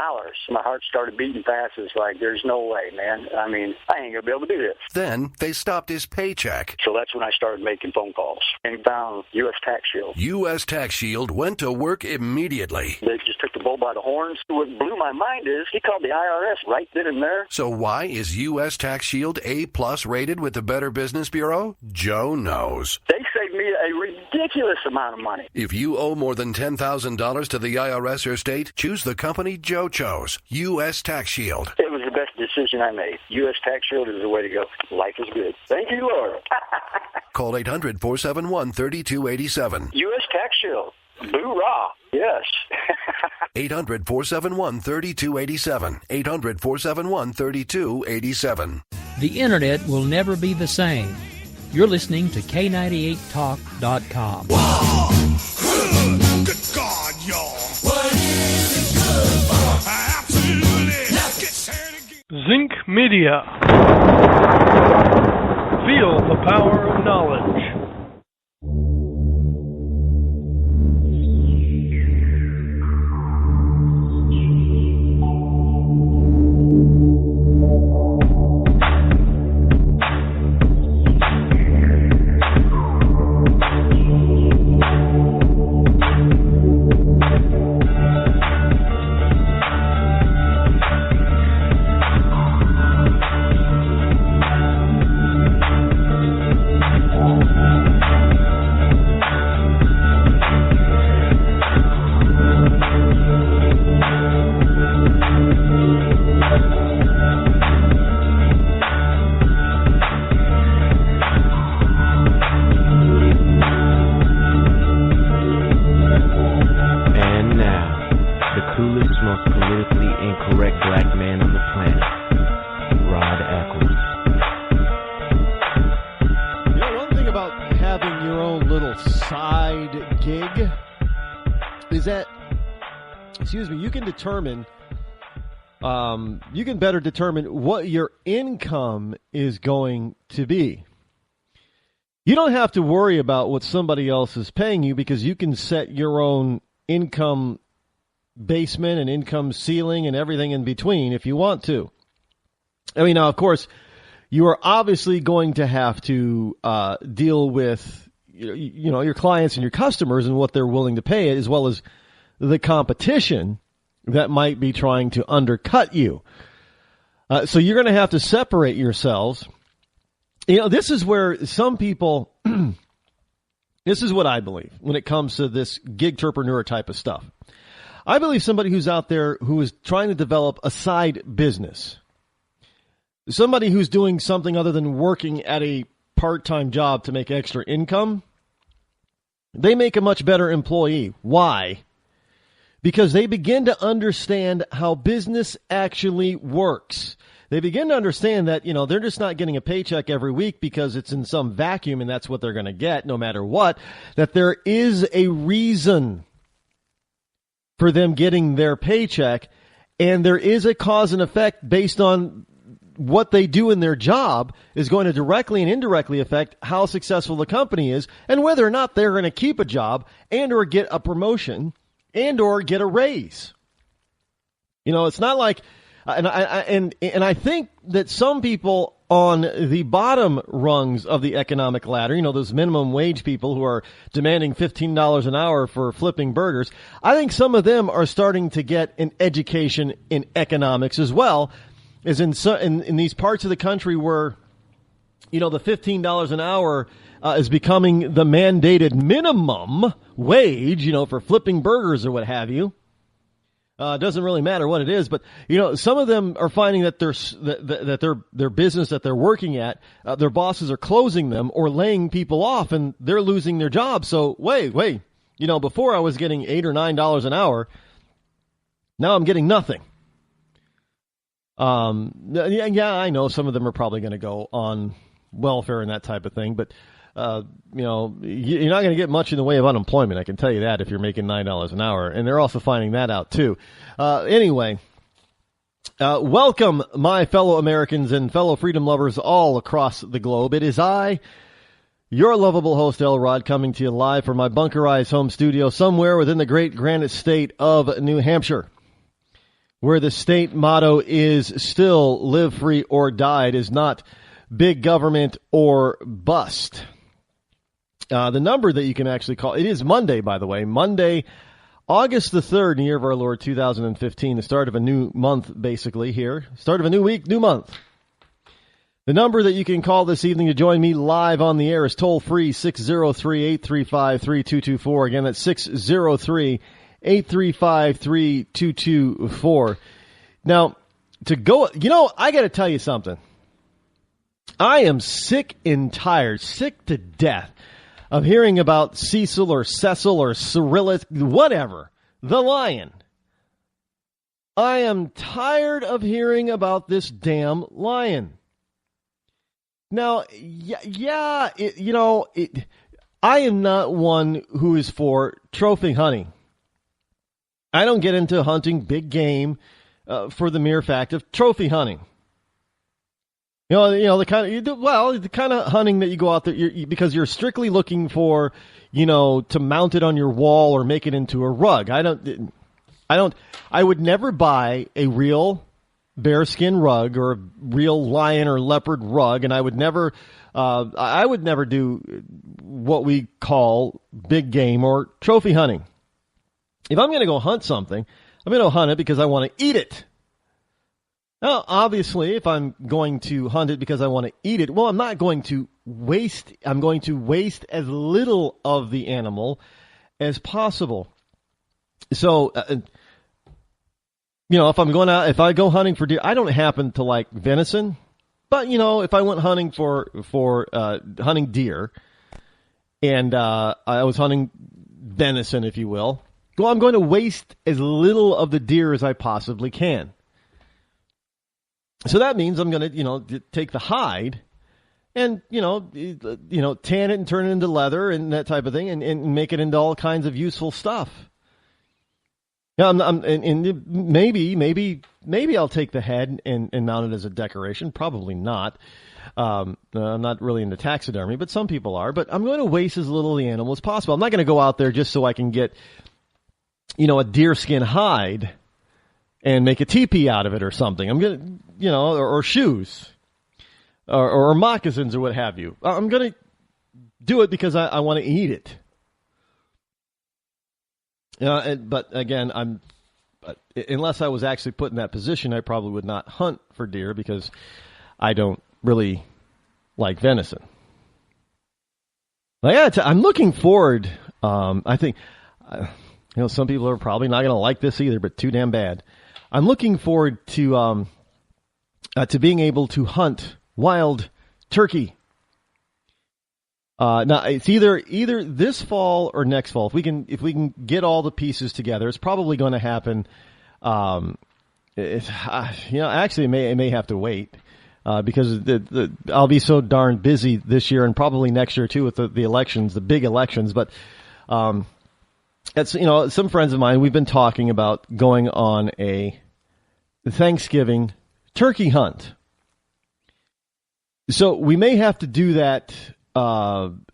My heart started beating fast. It's like, there's no way, man. I mean, I ain't going to be able to do this. Then they stopped his paycheck. So that's when I started making phone calls and found U.S. Tax Shield. U.S. Tax Shield went to work immediately. They just took the bull by the horns. What blew my mind is he called the IRS right then and there. So why is U.S. Tax Shield A+ rated with the Better Business Bureau? Joe knows. They saved me a ridiculous amount of money. If you owe more than $10,000 to the IRS or state, choose the company Joe chose, U.S. Tax Shield. It was the best decision I made. U.S. Tax Shield is the way to go. Life is good. Thank you, Lord. Call 800-471-3287. U.S. Tax Shield. Boo-rah. Yes. 800-471-3287. 800-471-3287. The Internet will never be the same. You're listening to K98Talk.com. Good God, y'all. What is it good for? Absolutely. Let's get started again. Zinc Media. Feel the power of knowledge. You can better determine what your income is going to be. You don't have to worry about what somebody else is paying you because you can set your own income basement and income ceiling and everything in between if you want to. I mean, now, of course, you are obviously going to have to deal with your clients and your customers and what they're willing to pay, as well as the competition that might be trying to undercut you. So you're going to have to separate yourselves. This is where some people, this is what I believe when it comes to this gig-terpreneur type of stuff. I believe somebody who's out there who is trying to develop a side business, somebody who's doing something other than working at a part-time job to make extra income, they make a much better employee. Why? Because they begin to understand how business actually works. They begin to understand that, they're just not getting a paycheck every week because it's in some vacuum and that's what they're going to get no matter what, that there is a reason for them getting their paycheck, and there is a cause and effect based on what they do in their job is going to directly and indirectly affect how successful the company is and whether or not they're going to keep a job and or get a promotion and or get a raise. It's not like, and I think that some people on the bottom rungs of the economic ladder, those minimum wage people who are demanding $15 an hour for flipping burgers, I think some of them are starting to get an education in economics as well, as in these parts of the country where, the $15 an hour is becoming the mandated minimum wage, for flipping burgers or what have you. It doesn't really matter what it is, but some of them are finding that their business that they're working at, their bosses are closing them or laying people off, and they're losing their jobs. So wait, before I was getting $8 or $9 an hour, now I'm getting nothing. Yeah, I know some of them are probably going to go on welfare and that type of thing, but you're not going to get much in the way of unemployment. I can tell you that if you're making $9 an hour, and they're also finding that out too. Anyway, Welcome, my fellow Americans and fellow freedom lovers all across the globe. It is I, your lovable host, L. Rod, coming to you live from my bunkerized home studio somewhere within the great granite state of New Hampshire, where the state motto is still live free or die. It is not big government or bust. The number that you can actually call, it is Monday, by the way, Monday, August the 3rd, in the year of our Lord 2015, the start of a new month, basically, here. Start of a new week, new month. The number that you can call this evening to join me live on the air is toll-free 603-835-3224. Again, that's 603-835-3224. Now, to go, I got to tell you something. I am sick and tired, sick to death of hearing about Cecil or Cyrillus, whatever, the lion. I am tired of hearing about this damn lion. Now, I am not one who is for trophy hunting. I don't get into hunting big game for the mere fact of trophy hunting. The kind of hunting that you go out there because you're strictly looking for, to mount it on your wall or make it into a rug. I would never buy a real bearskin rug or a real lion or leopard rug, and I would never do what we call big game or trophy hunting. If I'm going to go hunt something, I'm going to hunt it because I want to eat it. Now, obviously, if I'm going to hunt it because I want to eat it, well, I'm not going to waste. I'm going to waste as little of the animal as possible. So, if I go hunting for deer, I don't happen to like venison, but if I went hunting for hunting deer, and I was hunting venison, if you will, well, I'm going to waste as little of the deer as I possibly can. So that means I'm going to, take the hide and, tan it and turn it into leather and that type of thing and make it into all kinds of useful stuff. Now, maybe I'll take the head and mount it as a decoration. Probably not. I'm not really into taxidermy, but some people are. But I'm going to waste as little of the animal as possible. I'm not going to go out there just so I can get, a deerskin hide and make a teepee out of it or something. I'm going to, or shoes or moccasins or what have you. I'm going to do it because I want to eat it. But again, unless I was actually put in that position, I probably would not hunt for deer because I don't really like venison. I'm looking forward. I think, some people are probably not going to like this either, but too damn bad. I'm looking forward to being able to hunt wild turkey. Now it's either this fall or next fall. If we can get all the pieces together, it's probably going to happen. Actually, it may have to wait because I'll be so darn busy this year and probably next year too with the elections, the big elections. But some friends of mine, we've been talking about going on a Thanksgiving turkey hunt. So we may have to do that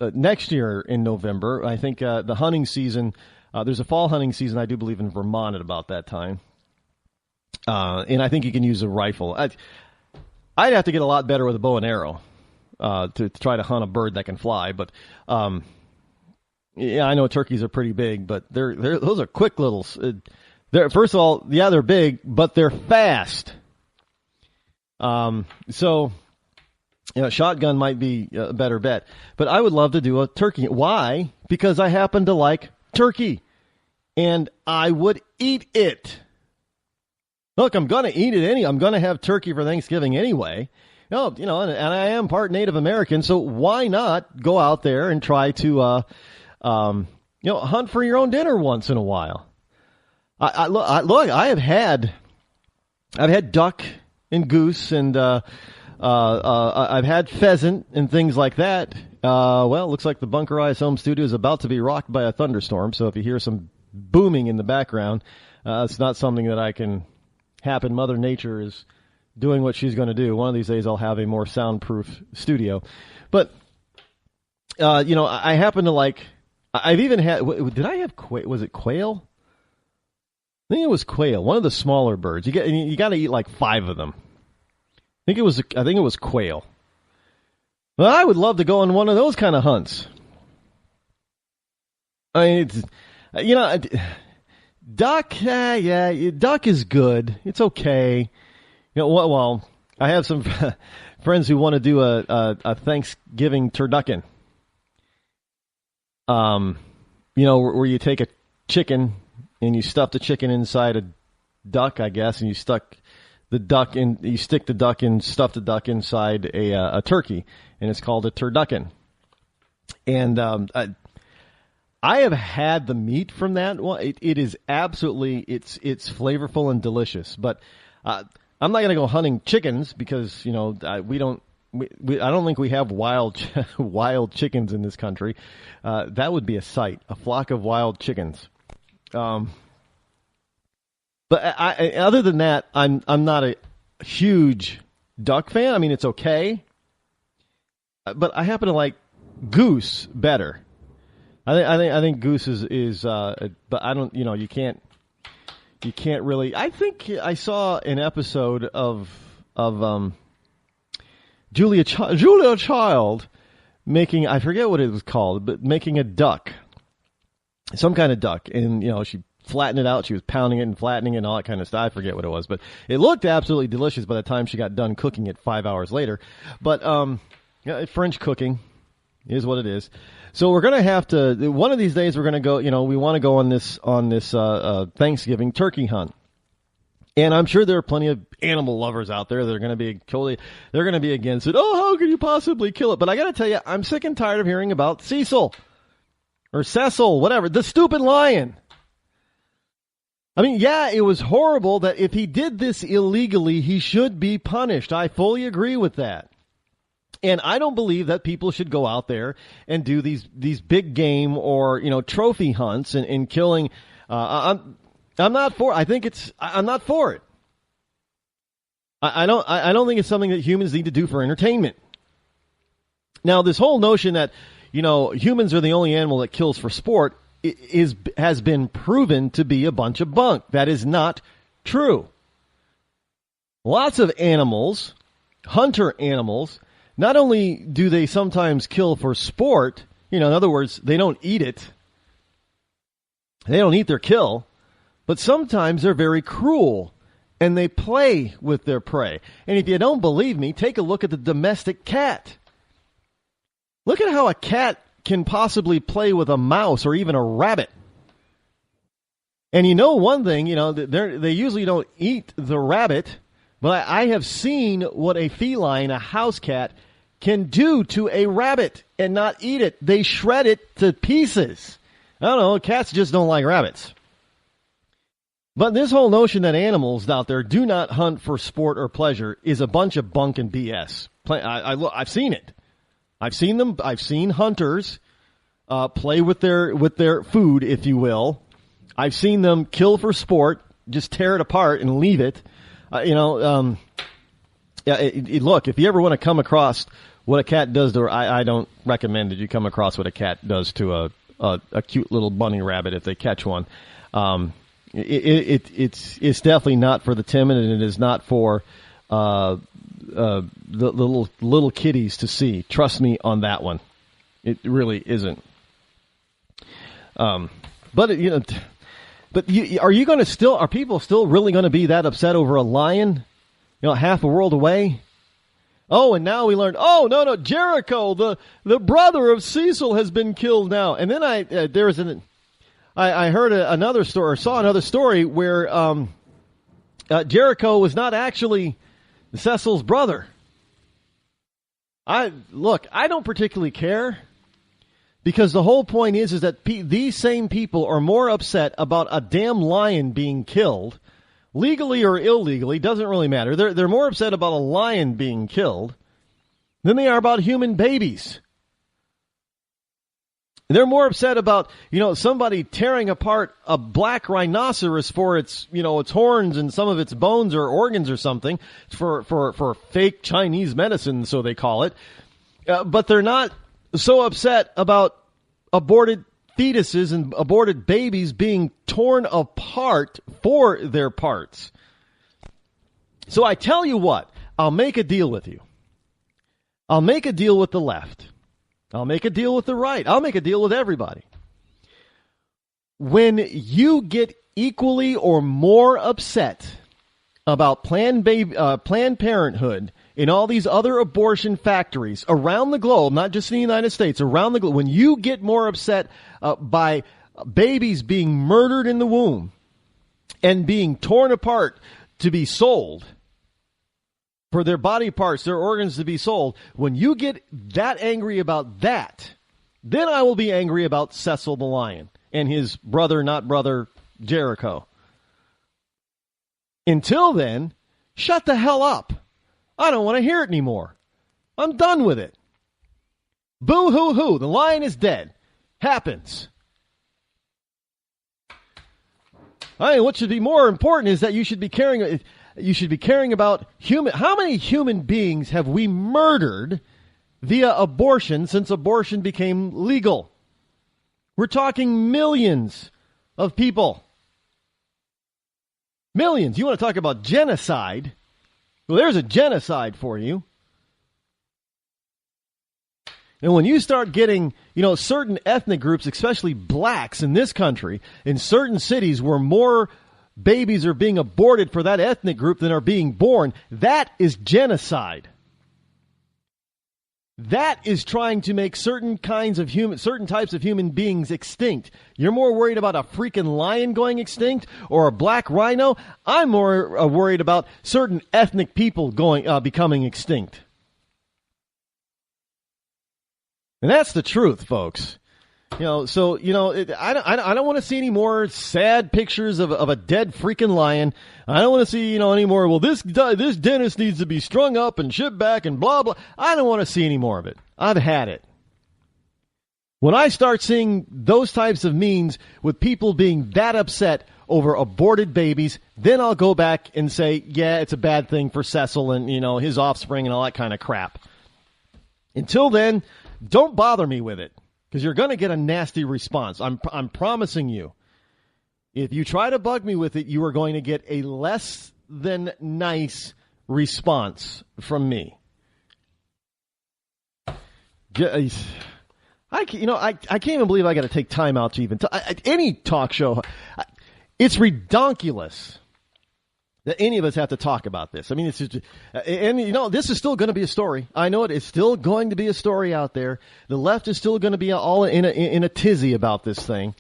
next year in November. I think the hunting season, there's a fall hunting season, I do believe, in Vermont at about that time. And I think you can use a rifle. I'd have to get a lot better with a bow and arrow to try to hunt a bird that can fly. But I know turkeys are pretty big, but those are quick little. First of all, they're big, but they're fast. So shotgun might be a better bet. But I would love to do a turkey. Why? Because I happen to like turkey, and I would eat it. Look, I'm going to eat it I'm going to have turkey for Thanksgiving anyway. And I am part Native American, so why not go out there and try to, hunt for your own dinner once in a while? I've had duck and goose and I've had pheasant and things like that. Well, it looks like the bunkerized home studio is about to be rocked by a thunderstorm. So if you hear some booming in the background, it's not something that I can happen. Mother Nature is doing what she's going to do. One of these days I'll have a more soundproof studio. But, I happen to like, I've even had, did I have quail? Was it quail? I think it was quail, one of the smaller birds. You got to eat like 5 of them. I think it was quail. Well, I would love to go on one of those kind of hunts. I mean, duck, duck is good. It's okay. Well, I have some friends who want to do a Thanksgiving turducken. Where you take a chicken and you stuff the chicken inside a duck, I guess, and you stick the duck and stuff the duck inside a turkey, and it's called a turducken. And I have had the meat from that. Well, it is absolutely it's flavorful and delicious. But I'm not going to go hunting chickens because I don't think we have wild chickens in this country. That would be a sight, a flock of wild chickens. But other than that, I'm not a huge duck fan. I mean, it's okay, but I happen to like goose better. I think goose is but I don't. You can't really. I think I saw an episode of Julia Child making, I forget what it was called, but making a duck, some kind of duck, and she flattened it out. She was pounding it and flattening it and all that kind of stuff. I forget what it was, but it looked absolutely delicious by the time she got done cooking it 5 hours later. But French cooking is what it is. So we're gonna have to, one of these days we're gonna go. We want to go on this Thanksgiving turkey hunt. And I'm sure there are plenty of animal lovers out there that are going to be totally, they're going to be against it. Oh, how could you possibly kill it? But I got to tell you, I'm sick and tired of hearing about Cecil or Cecil, whatever, the stupid lion. I mean, yeah, it was horrible that if he did this illegally, he should be punished. I fully agree with that. And I don't believe that people should go out there and do these big game or, trophy hunts and killing, I'm not for it. I'm not for it. I don't think it's something that humans need to do for entertainment. Now, this whole notion that, humans are the only animal that kills for sport has been proven to be a bunch of bunk. That is not true. Lots of animals, hunter animals, not only do they sometimes kill for sport, in other words, they don't eat it. They don't eat their kill. But sometimes they're very cruel, and they play with their prey. And if you don't believe me, take a look at the domestic cat. Look at how a cat can possibly play with a mouse or even a rabbit. And one thing, they usually don't eat the rabbit, but I have seen what a feline, a house cat, can do to a rabbit and not eat it. They shred it to pieces. I don't know, cats just don't like rabbits. But this whole notion that animals out there do not hunt for sport or pleasure is a bunch of bunk and BS. I've seen it. I've seen them. I've seen hunters play with their food, if you will. I've seen them kill for sport, just tear it apart and leave it. Look, if you ever want to come across what a cat does to her, I don't recommend that you come across what a cat does to a cute little bunny rabbit if they catch one. It's definitely not for the timid, and it is not for the little kitties to see. Trust me on that one. It really isn't. Are people still really going to be that upset over a lion? Half a world away. Oh, and now we learned. Oh, no, Jericho, the brother of Cecil, has been killed now. And then I heard another story, or saw another story where Jericho was not actually Cecil's brother. I don't particularly care, because the whole point is that these same people are more upset about a damn lion being killed, legally or illegally, doesn't really matter. They're more upset about a lion being killed than they are about human babies. They're more upset about, somebody tearing apart a black rhinoceros for its, its horns and some of its bones or organs or something for fake Chinese medicine, so they call it. But they're not so upset about aborted fetuses and aborted babies being torn apart for their parts. So I tell you what, I'll make a deal with you. I'll make a deal with the left. I'll make a deal with the right. I'll make a deal with everybody. When you get equally or more upset about Planned Parenthood in all these other abortion factories around the globe, not just in the United States, around the globe, when you get more upset by babies being murdered in the womb and being torn apart to be sold, for their body parts, their organs to be sold, when you get that angry about that, then I will be angry about Cecil the Lion and his brother, not brother, Jericho. Until then, shut the hell up. I don't want to hear it anymore. I'm done with it. Boo-hoo-hoo, the lion is dead. Happens. What should be more important is that you should be caring about how many human beings have we murdered via abortion since abortion became legal? We're talking millions of people. Millions. You want to talk about genocide? Well, there's a genocide for you. And when you start getting, certain ethnic groups, especially blacks in this country, in certain cities where more babies are being aborted for that ethnic group than are being born, that is genocide. That is trying to make certain types of human beings extinct. You're more worried about a freaking lion going extinct or a black rhino? I'm more worried about certain ethnic people becoming extinct. And that's the truth, folks. I don't want to see any more sad pictures of a dead freaking lion. I don't want to see, any more, well, this dentist needs to be strung up and shipped back and blah, blah. I don't want to see any more of it. I've had it. When I start seeing those types of memes with people being that upset over aborted babies, then I'll go back and say, yeah, it's a bad thing for Cecil and, his offspring and all that kind of crap. Until then, don't bother me with it. Because you're going to get a nasty response. I'm promising you. If you try to bug me with it, you are going to get a less than nice response from me. I can't even believe I got to take time out to even any talk show. It's redonkulous that any of us have to talk about this. I mean, it's just, this is still going to be a story. I know it is still going to be a story out there. The left is still going to be all in a tizzy about this thing.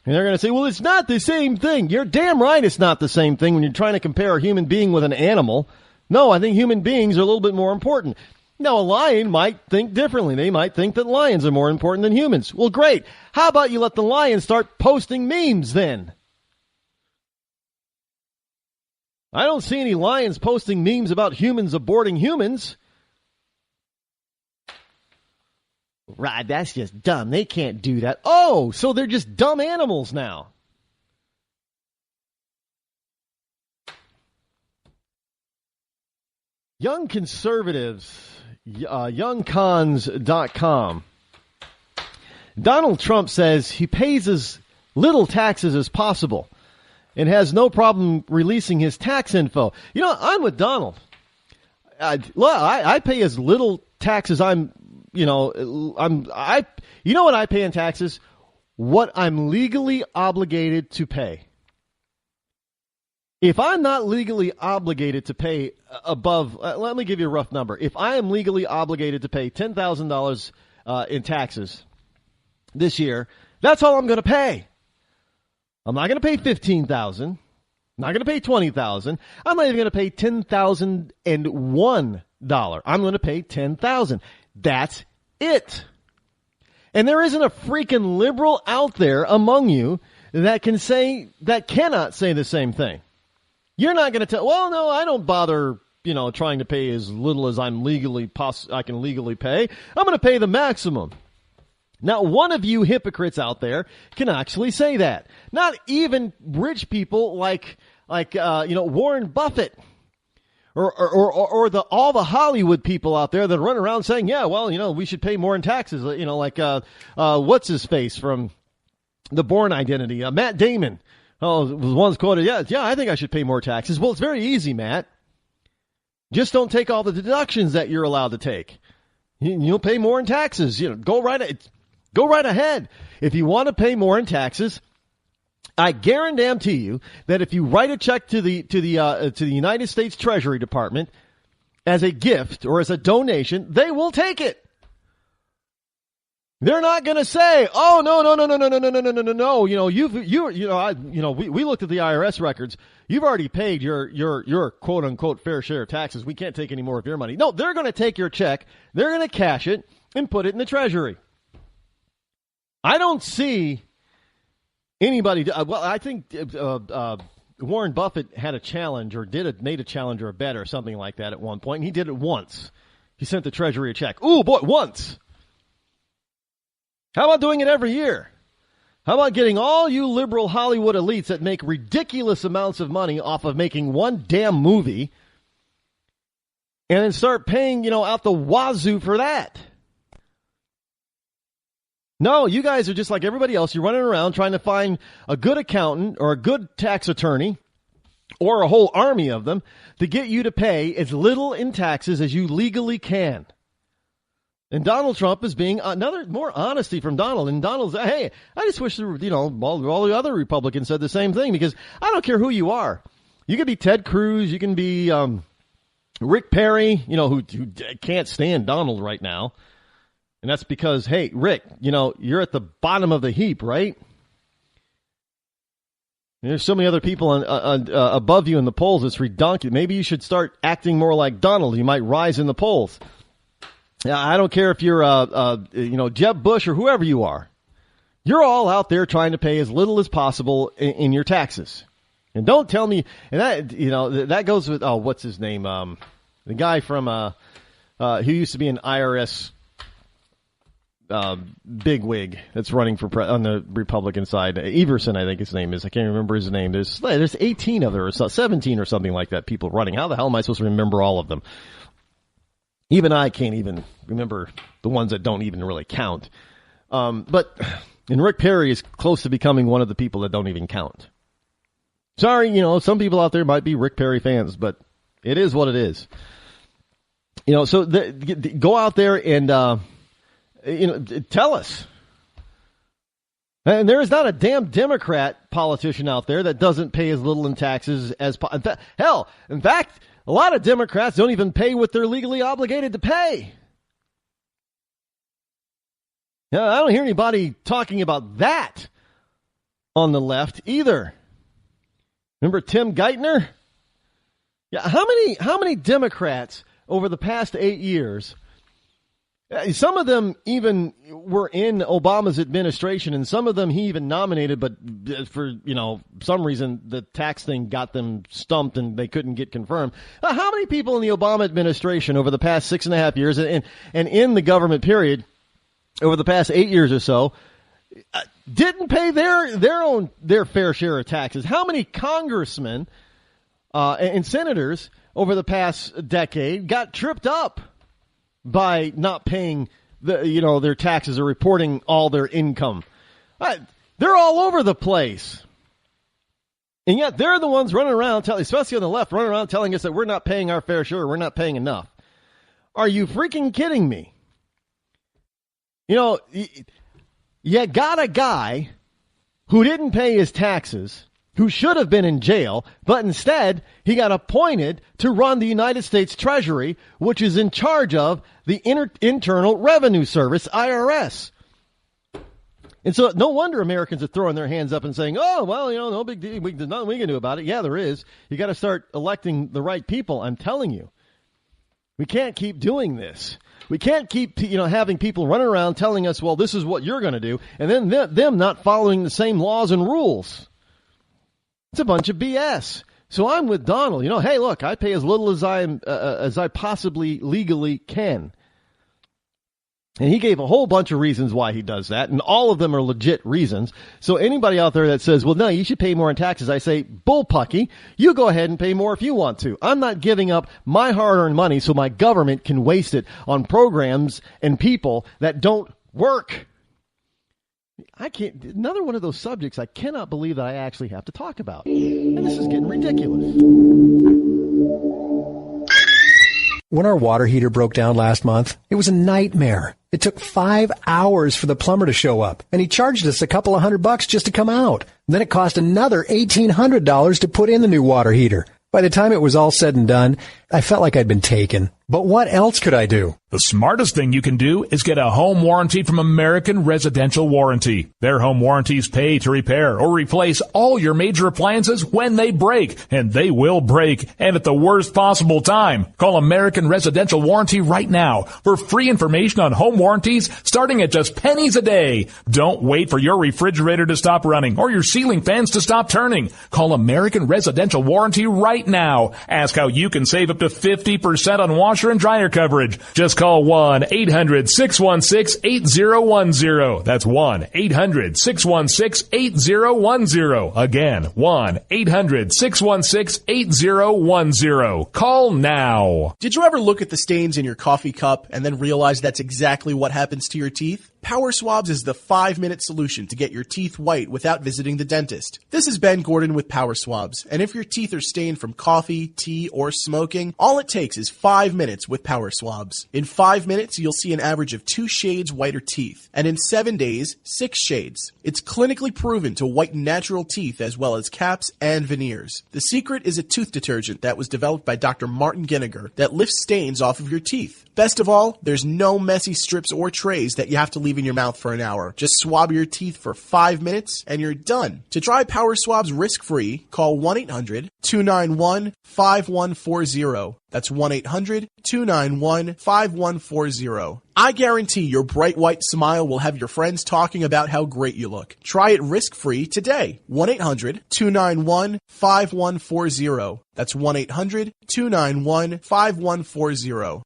And they're going to say, well, it's not the same thing. You're damn right it's not the same thing when you're trying to compare a human being with an animal. No, I think human beings are a little bit more important. Now, a lion might think differently. They might think that lions are more important than humans. Well, great. How about you let the lion start posting memes then? I don't see any lions posting memes about humans aborting humans. Rod, that's just dumb. They can't do that. Oh, so they're just dumb animals now. Young Conservatives, youngcons.com. Donald Trump says he pays as little taxes as possible and has no problem releasing his tax info. I'm with Donald. I pay as little tax as you know what I pay in taxes? What I'm legally obligated to pay. If I'm not legally obligated to pay above, let me give you a rough number. If I am legally obligated to pay $10,000 in taxes this year, that's all I'm going to pay. I'm not going to pay $15,000. I'm not going to pay $20,000. I'm not even going to pay $10,001. I'm going to pay $10,000. That's it. And there isn't a freaking liberal out there among you that cannot say the same thing. You're not going to tell, well, no, I don't bother, trying to pay as little as I can legally pay. I'm going to pay the maximum. Not one of you hypocrites out there can actually say that. Not even rich people like Warren Buffett or all the Hollywood people out there that run around saying, yeah, well, we should pay more in taxes. What's his face from The Bourne Identity, Matt Damon. Oh, was once quoted, yeah, I think I should pay more taxes. Well, it's very easy, Matt. Just don't take all the deductions that you're allowed to take. You'll pay more in taxes. Go right ahead. If you want to pay more in taxes, I guarantee you that if you write a check to the United States Treasury Department as a gift or as a donation, they will take it. They're not going to say, "Oh, no. We looked at the IRS records. You've already paid your quote unquote fair share of taxes. We can't take any more of your money." No, they're going to take your check. They're going to cash it and put it in the Treasury. I don't see anybody. I think Warren Buffett had a challenge or made a challenge or a bet or something like that at one point. And he did it once. He sent the Treasury a check. Ooh, boy, once. How about doing it every year? How about getting all you liberal Hollywood elites that make ridiculous amounts of money off of making one damn movie and then start paying, out the wazoo for that? No, you guys are just like everybody else. You're running around trying to find a good accountant or a good tax attorney or a whole army of them to get you to pay as little in taxes as you legally can. And Donald Trump is being more honesty from Donald. And Donald's, hey, I just wish all the other Republicans said the same thing, because I don't care who you are. You can be Ted Cruz. You can be Rick Perry, who can't stand Donald right now. And that's because, hey, Rick, you're at the bottom of the heap, right? There's so many other people above you in the polls. It's redundant. Maybe you should start acting more like Donald. You might rise in the polls. I don't care if you're, Jeb Bush or whoever you are. You're all out there trying to pay as little as possible in your taxes. And don't tell me, and that goes with, what's his name? The guy from, who used to be an IRS bigwig that's running for on the Republican side. Everson, I think his name is. I can't remember his name. There's 18 of them, or 17 or something like that, people running. How the hell am I supposed to remember all of them? Even I can't even remember the ones that don't even really count. And Rick Perry is close to becoming one of the people that don't even count. Sorry, some people out there might be Rick Perry fans, but it is what it is. So go out there and, tell us. And there is not a damn Democrat politician out there that doesn't pay as little in taxes as, in fact, a lot of Democrats don't even pay what they're legally obligated to pay. I don't hear anybody talking about that on the left either. Remember Tim Geithner? Yeah, how many Democrats over the past 8 years? Some of them even were in Obama's administration, and some of them he even nominated, but for, some reason the tax thing got them stumped and they couldn't get confirmed. How many people in the Obama administration over the past 6.5 years and in the government period over the past 8 years or so didn't pay their fair share of taxes? How many congressmen and senators over the past decade got tripped up by not paying their taxes or reporting all their income? They're all over the place. And yet they're the ones running around, especially on the left, running around telling us that we're not paying our fair share, we're not paying enough. Are you freaking kidding me? You got a guy who didn't pay his taxes, who should have been in jail, but instead he got appointed to run the United States Treasury, which is in charge of the Internal Revenue Service, IRS. And so no wonder Americans are throwing their hands up and saying, oh, well, no big deal. There's nothing we can do about it. Yeah, there is. You got to start electing the right people. I'm telling you. We can't keep doing this. We can't keep, having people running around telling us, well, this is what you're going to do, and then them not following the same laws and rules. It's a bunch of BS. So I'm with Donald. Hey, look, I pay as little as I possibly legally can. And he gave a whole bunch of reasons why he does that, and all of them are legit reasons. So anybody out there that says, well, no, you should pay more in taxes, I say, bullpucky, you go ahead and pay more if you want to. I'm not giving up my hard-earned money so my government can waste it on programs and people that don't work. Another one of those subjects I cannot believe that I actually have to talk about. And this is getting ridiculous. When our water heater broke down last month, it was a nightmare. It took 5 hours for the plumber to show up, and he charged us a couple of $100 just to come out. And then it cost another $1,800 to put in the new water heater. By the time it was all said and done, I felt like I'd been taken. But what else could I do? The smartest thing you can do is get a home warranty from American Residential Warranty. Their home warranties pay to repair or replace all your major appliances when they break, and they will break, and at the worst possible time. Call American Residential Warranty right now for free information on home warranties starting at just pennies a day. Don't wait for your refrigerator to stop running or your ceiling fans to stop turning. Call American Residential Warranty right now. Ask how you can save up to 50% on washer and dryer coverage. Just call 1-800-616-8010. That's 1-800-616-8010. Again, 1-800-616-8010. Call now. Did you ever look at the stains in your coffee cup and then realize that's exactly what happens to your teeth? Power Swabs is the 5-minute solution to get your teeth white without visiting the dentist. This is Ben Gordon with Power Swabs, and if your teeth are stained from coffee, tea, or smoking, all it takes is 5 minutes with Power Swabs. In 5 minutes, you'll see an average of 2 shades whiter teeth, and in 7 days, 6 shades. It's clinically proven to whiten natural teeth as well as caps and veneers. The secret is a tooth detergent that was developed by Dr. Martin Ginniger that lifts stains off of your teeth. Best of all, there's no messy strips or trays that you have to leave in your mouth for an hour. Just swab your teeth for 5 minutes and you're done. To try Power Swabs risk-free, call 1-800-291-5140. That's 1-800-291-5140. I guarantee your bright white smile will have your friends talking about how great you look. Try it risk-free today. 1-800-291-5140. That's 1-800-291-5140.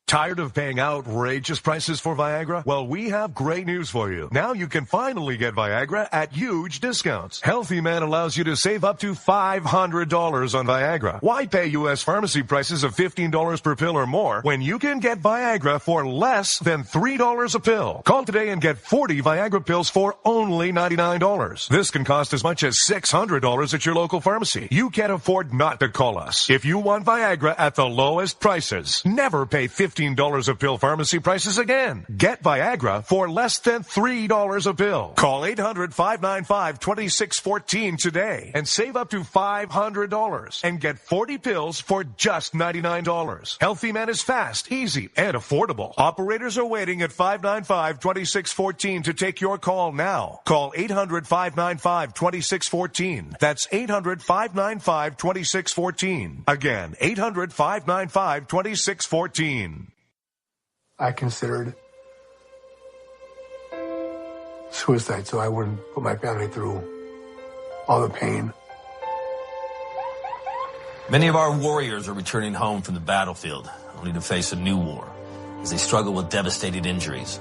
Tired of paying outrageous prices for Viagra? Well, we have great news for you. Now you can finally get Viagra at huge discounts. Healthy Man allows you to save up to $500 on Viagra. Why pay U.S. pharmacy prices of $15 per pill or more when you can get Viagra for less than $3 a pill? Call today and get 40 Viagra pills for only $99. This can cost as much as $600 at your local pharmacy. You can't afford not to call us. If you want Viagra at the lowest prices, never pay $15 a pill pharmacy prices again. Get Viagra for less than $3 a pill. Call 800-595-2614 today and save up to $500 and get 40 pills for just $99. Healthy Man is fast, easy, and affordable. Operators are waiting at 595-2614 to take your call now. Call 800-595-2614. That's 800-595-2614. Again, 800-595-2614. I considered suicide so I wouldn't put my family through all the pain. Many of our warriors are returning home from the battlefield, only to face a new war as they struggle with devastating injuries.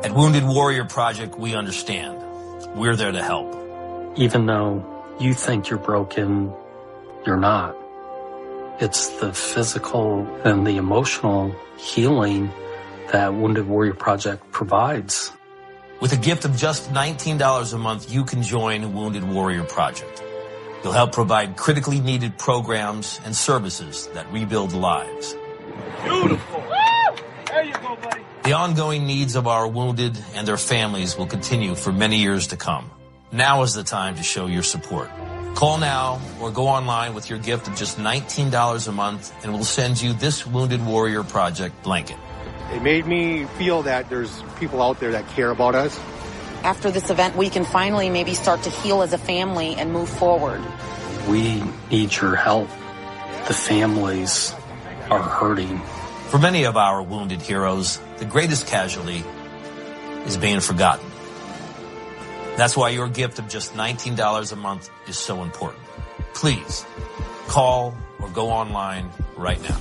At Wounded Warrior Project, we understand. We're there to help. Even though you think you're broken, you're not. It's the physical and the emotional healing that Wounded Warrior Project provides. With a gift of just $19 a month, you can join Wounded Warrior Project. You'll help provide critically needed programs and services that rebuild lives. Beautiful. There you go, buddy. The ongoing needs of our wounded and their families will continue for many years to come. Now is the time to show your support. Call now or go online with your gift of just $19 a month and we'll send you this Wounded Warrior Project blanket. It made me feel that there's people out there that care about us. After this event, we can finally maybe start to heal as a family and move forward. We need your help. The families are hurting. For many of our wounded heroes, the greatest casualty is being forgotten. That's why your gift of just $19 a month is so important. Please call or go online right now.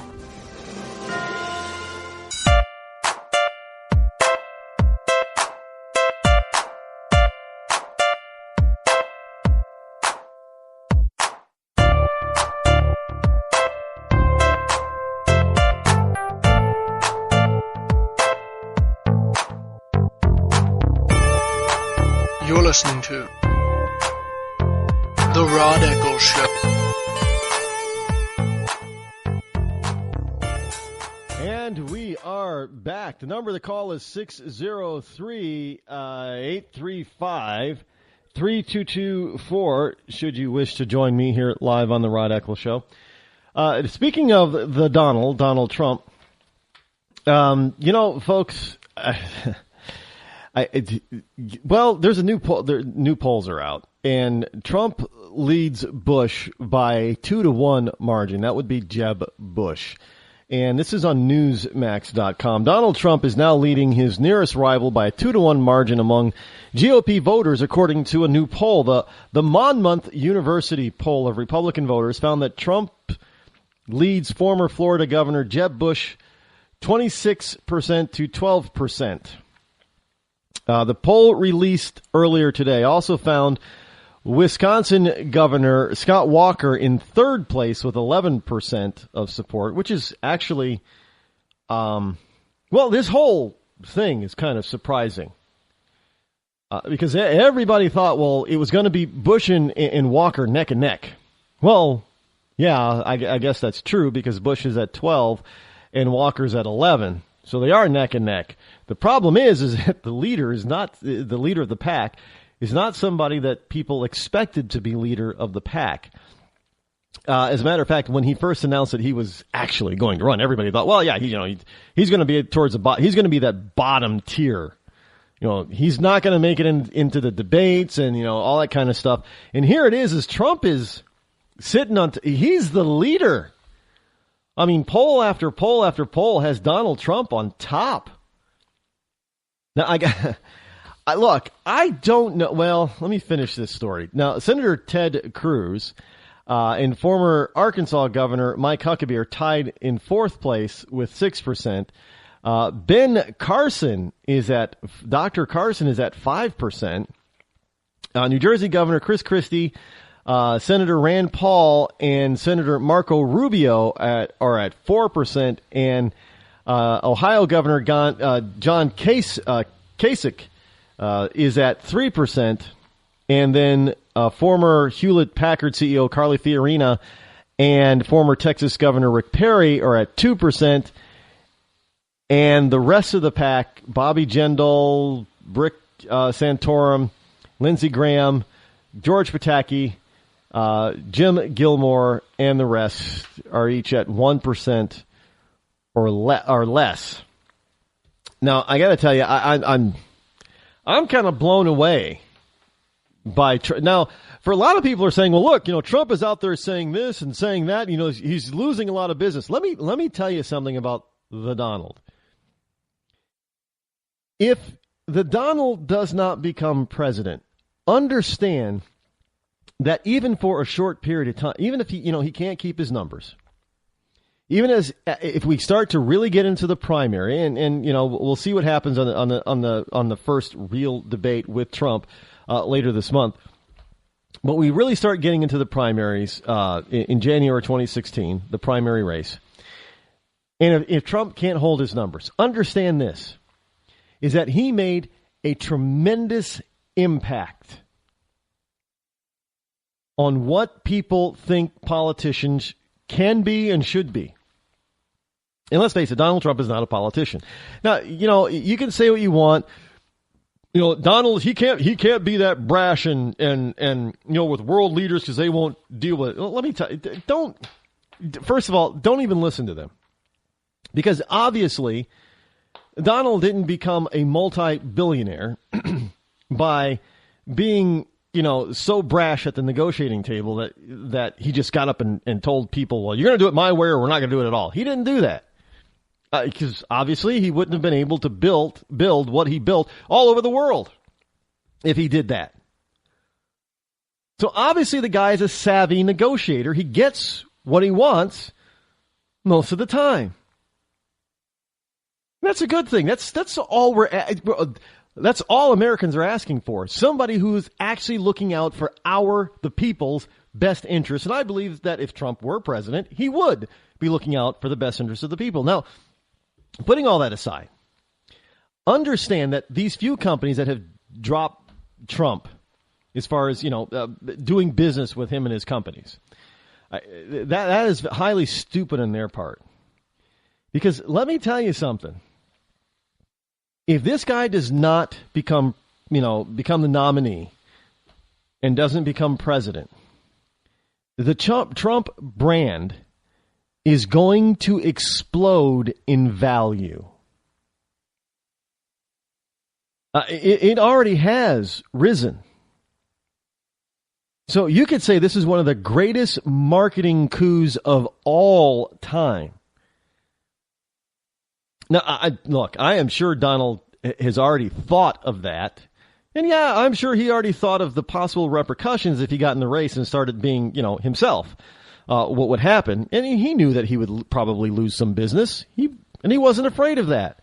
You're listening to The Rod Eccles Show. And we are back. The number to call is 603-835-3224, should you wish to join me here live on The Rod Eccles Show. Speaking of the Donald Trump, folks, there's a new poll. New polls are out, and Trump leads Bush by a 2-1 margin. That would be Jeb Bush. And this is on Newsmax.com. Donald Trump is now leading his nearest rival by a 2-1 margin among GOP voters, according to a new poll. The Monmouth University poll of Republican voters found that Trump leads former Florida Governor Jeb Bush 26% to 12%. The poll released earlier today also found Wisconsin Governor Scott Walker in third place with 11% of support, which is actually, this whole thing is kind of surprising. Because everybody thought, it was going to be Bush and Walker neck and neck. Well, yeah, I guess that's true because Bush is at 12 and Walker's at 11. So they are neck and neck. The problem is that the leader is not the leader of the pack. Is not somebody that people expected to be leader of the pack. As a matter of fact, when he first announced that he was actually going to run, everybody thought, he's going to be towards the bottom. He's going to be that bottom tier. He's not going to make it into the debates and all that kind of stuff. And here it is Trump is sitting on. He's the leader. I mean, poll after poll after poll has Donald Trump on top. Now I don't know. Well, let me finish this story. Now, Senator Ted Cruz and former Arkansas Governor Mike Huckabee are tied in fourth place with 6%. Dr. Carson is at 5%. New Jersey Governor Chris Christie, Senator Rand Paul, and Senator Marco Rubio are at 4%, and Ohio Governor John Kasich is at 3%, and then former Hewlett-Packard CEO Carly Fiorina and former Texas Governor Rick Perry are at 2%, and the rest of the pack, Bobby Jindal, Rick Santorum, Lindsey Graham, George Pataki, Jim Gilmore, and the rest are each at 1% or less. Now, I got to tell you, I'm kind of blown away by now. For a lot of people are saying, well, look, Trump is out there saying this and saying that. He's losing a lot of business. Let me tell you something about the Donald. If the Donald does not become president, understand that even for a short period of time, even if he can't keep his numbers, even if we start to really get into the primary, and we'll see what happens on the first real debate with Trump later this month, but we really start getting into the primaries in January 2016, the primary race. And if Trump can't hold his numbers, understand this, is that he made a tremendous impact on what people think politicians can be and should be. And let's face it, Donald Trump is not a politician. Now, you can say what you want. Donald, he can't be that brash and with world leaders because they won't deal with it. Let me tell you, first of all, don't even listen to them. Because obviously, Donald didn't become a multi-billionaire by being so brash at the negotiating table that he just got up and told people, well, you're going to do it my way or we're not going to do it at all. He didn't do that. Because obviously he wouldn't have been able to build what he built all over the world if he did that. So obviously the guy is a savvy negotiator. He gets what he wants most of the time. That's a good thing. That's all that's all Americans are asking for. Somebody who's actually looking out for the people's best interests. And I believe that if Trump were president, he would be looking out for the best interests of the people. Now, putting all that aside, understand that these few companies that have dropped Trump as far as, doing business with him and his companies. That is highly stupid on their part. Because let me tell you something. If this guy does not become the nominee and doesn't become president, the Trump brand is going to explode in value. It already has risen. So you could say this is one of the greatest marketing coups of all time. Now, I am sure Donald has already thought of that. And yeah, I'm sure he already thought of the possible repercussions if he got in the race and started being, himself, what would happen. And he knew that he would probably lose some business. And he wasn't afraid of that.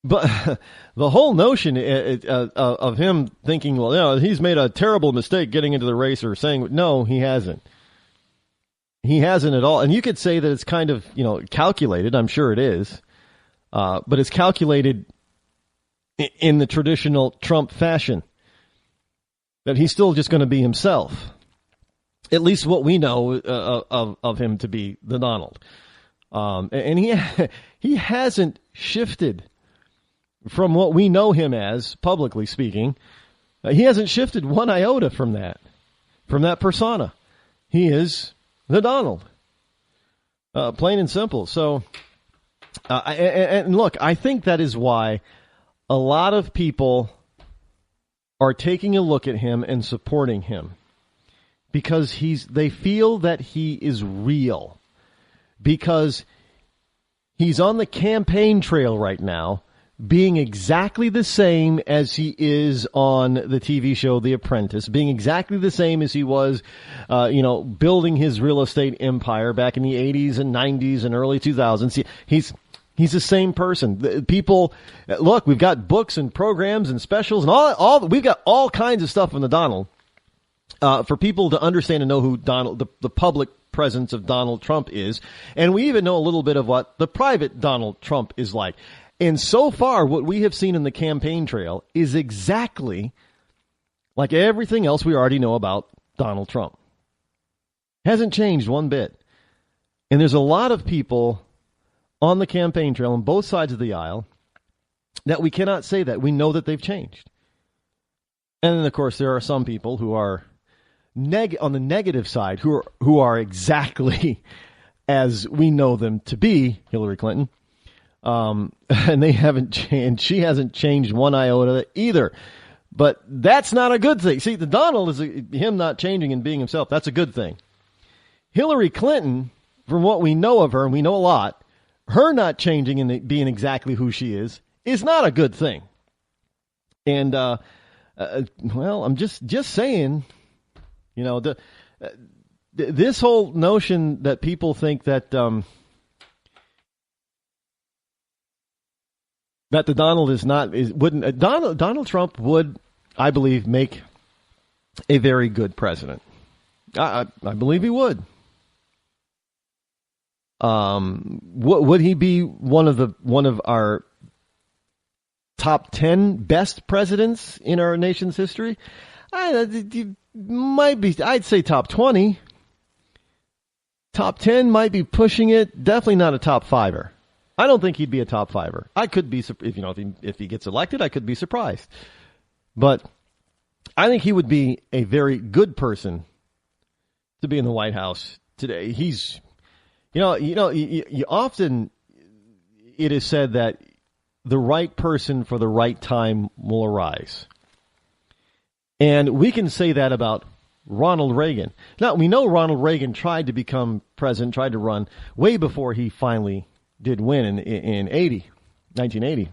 But the whole notion of him thinking, well, he's made a terrible mistake getting into the race or saying, no, he hasn't. He hasn't at all. And you could say that it's kind of, calculated. I'm sure it is. But it's calculated in the traditional Trump fashion. That he's still just going to be himself. At least what we know of him to be the Donald. And he hasn't shifted from what we know him as, publicly speaking. He hasn't shifted one iota from that persona. He is the Donald. Plain and simple. So, and look, I think that is why a lot of people are taking a look at him and supporting him. Because they feel that he is real. Because he's on the campaign trail right now, being exactly the same as he is on the TV show The Apprentice, being exactly the same as he was, building his real estate empire back in the 80s and 90s and early 2000s. He's the same person. People, look, we've got books and programs and specials and we've got all kinds of stuff on the Donald for people to understand and know who Donald, the public presence of Donald Trump is. And we even know a little bit of what the private Donald Trump is like. And so far, what we have seen in the campaign trail is exactly like everything else we already know about Donald Trump. Hasn't changed one bit. And there's a lot of people on the campaign trail on both sides of the aisle that we cannot say that. We know that they've changed. And then, of course, there are some people who are on the negative side who are exactly as we know them to be, Hillary Clinton. And they haven't changed. She hasn't changed one iota either. But that's not a good thing. See, the Donald is him not changing and being himself. That's a good thing. Hillary Clinton, from what we know of her, and we know a lot, her not changing and being exactly who she is not a good thing. And, well, I'm just saying, this whole notion that people think that, that the Donald Donald Trump would, I believe, make a very good president. I believe he would. Would he be one of our top 10 best presidents in our nation's history? Might be. I'd say top 20. Top 10 might be pushing it. Definitely not a top fiver. I don't think he'd be a top fiver. I could be, if he gets elected, I could be surprised. But I think he would be a very good person to be in the White House today. He's, you often it is said that the right person for the right time will arise. And we can say that about Ronald Reagan. Now, we know Ronald Reagan tried to become president, tried to run way before he finally did win in 1980.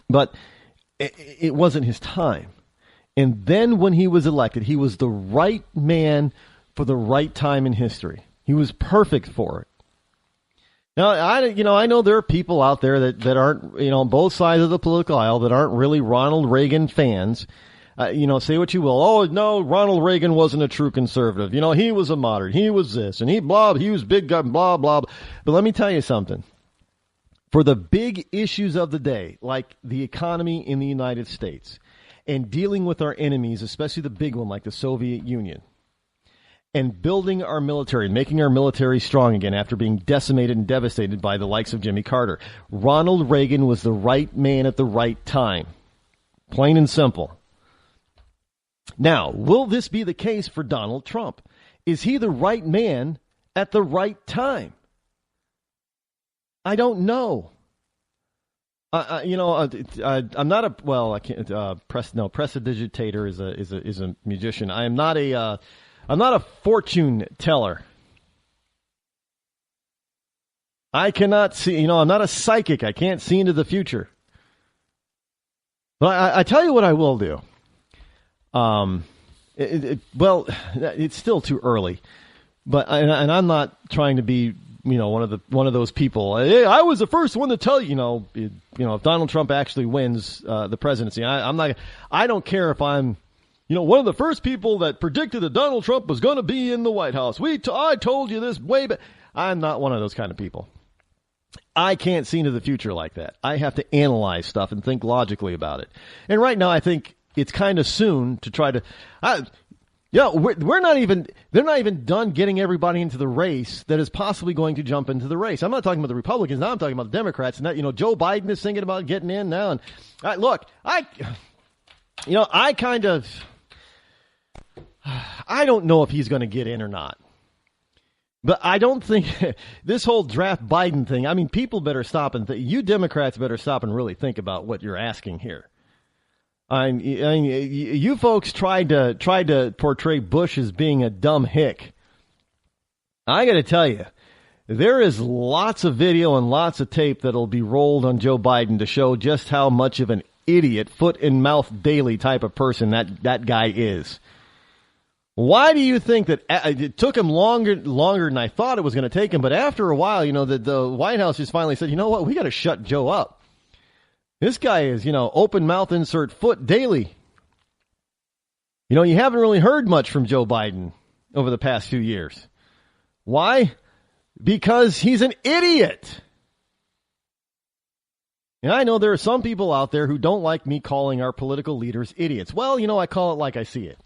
But it wasn't his time. And then when he was elected, he was the right man for the right time in history. He was perfect for it. Now, I know there are people out there that aren't, on both sides of the political aisle that aren't really Ronald Reagan fans. Say what you will. Oh, no, Ronald Reagan wasn't a true conservative. He was a moderate. He was this, and he was big gun, blah, blah, blah. But let me tell you something. for the big issues of the day, like the economy in the United States, and dealing with our enemies, especially the big one like the Soviet Union, and building our military, making our military strong again after being decimated and devastated by the likes of Jimmy Carter. Ronald Reagan was the right man at the right time. Plain and simple. Now, will this be the case for Donald Trump? Is he the right man at the right time? I don't know. I'm not a I can't prestidigitator is a musician. I'm not a fortune teller. I cannot see. I'm not a psychic. I can't see into the future. But I tell you what I will do. It's still too early. But and I'm not trying to be one of those people. Hey, I was the first one to tell you. If Donald Trump actually wins the presidency, I don't care if I'm one of the first people that predicted that Donald Trump was going to be in the White House. I told you this way back. I'm not one of those kind of people. I can't see into the future like that. I have to analyze stuff and think logically about it. And right now, I think it's kind of soon to try to. They're not even done getting everybody into the race that is possibly going to jump into the race. I'm not talking about the Republicans now. I'm talking about the Democrats. And Joe Biden is thinking about getting in now. And I don't know if he's going to get in or not. But I don't think this whole draft Biden thing, people better stop and you Democrats better stop and really think about what you're asking here. You folks tried to portray Bush as being a dumb hick. I got to tell you, there is lots of video and lots of tape that'll be rolled on Joe Biden to show just how much of an idiot, foot in mouth daily type of person that guy is. Why do you think that it took him longer than I thought it was going to take him? But after a while, the White House just finally said, you know what, we got to shut Joe up. This guy is, open mouth, insert foot daily. You haven't really heard much from Joe Biden over the past few years. Why? Because he's an idiot. And I know there are some people out there who don't like me calling our political leaders idiots. Well, I call it like I see it.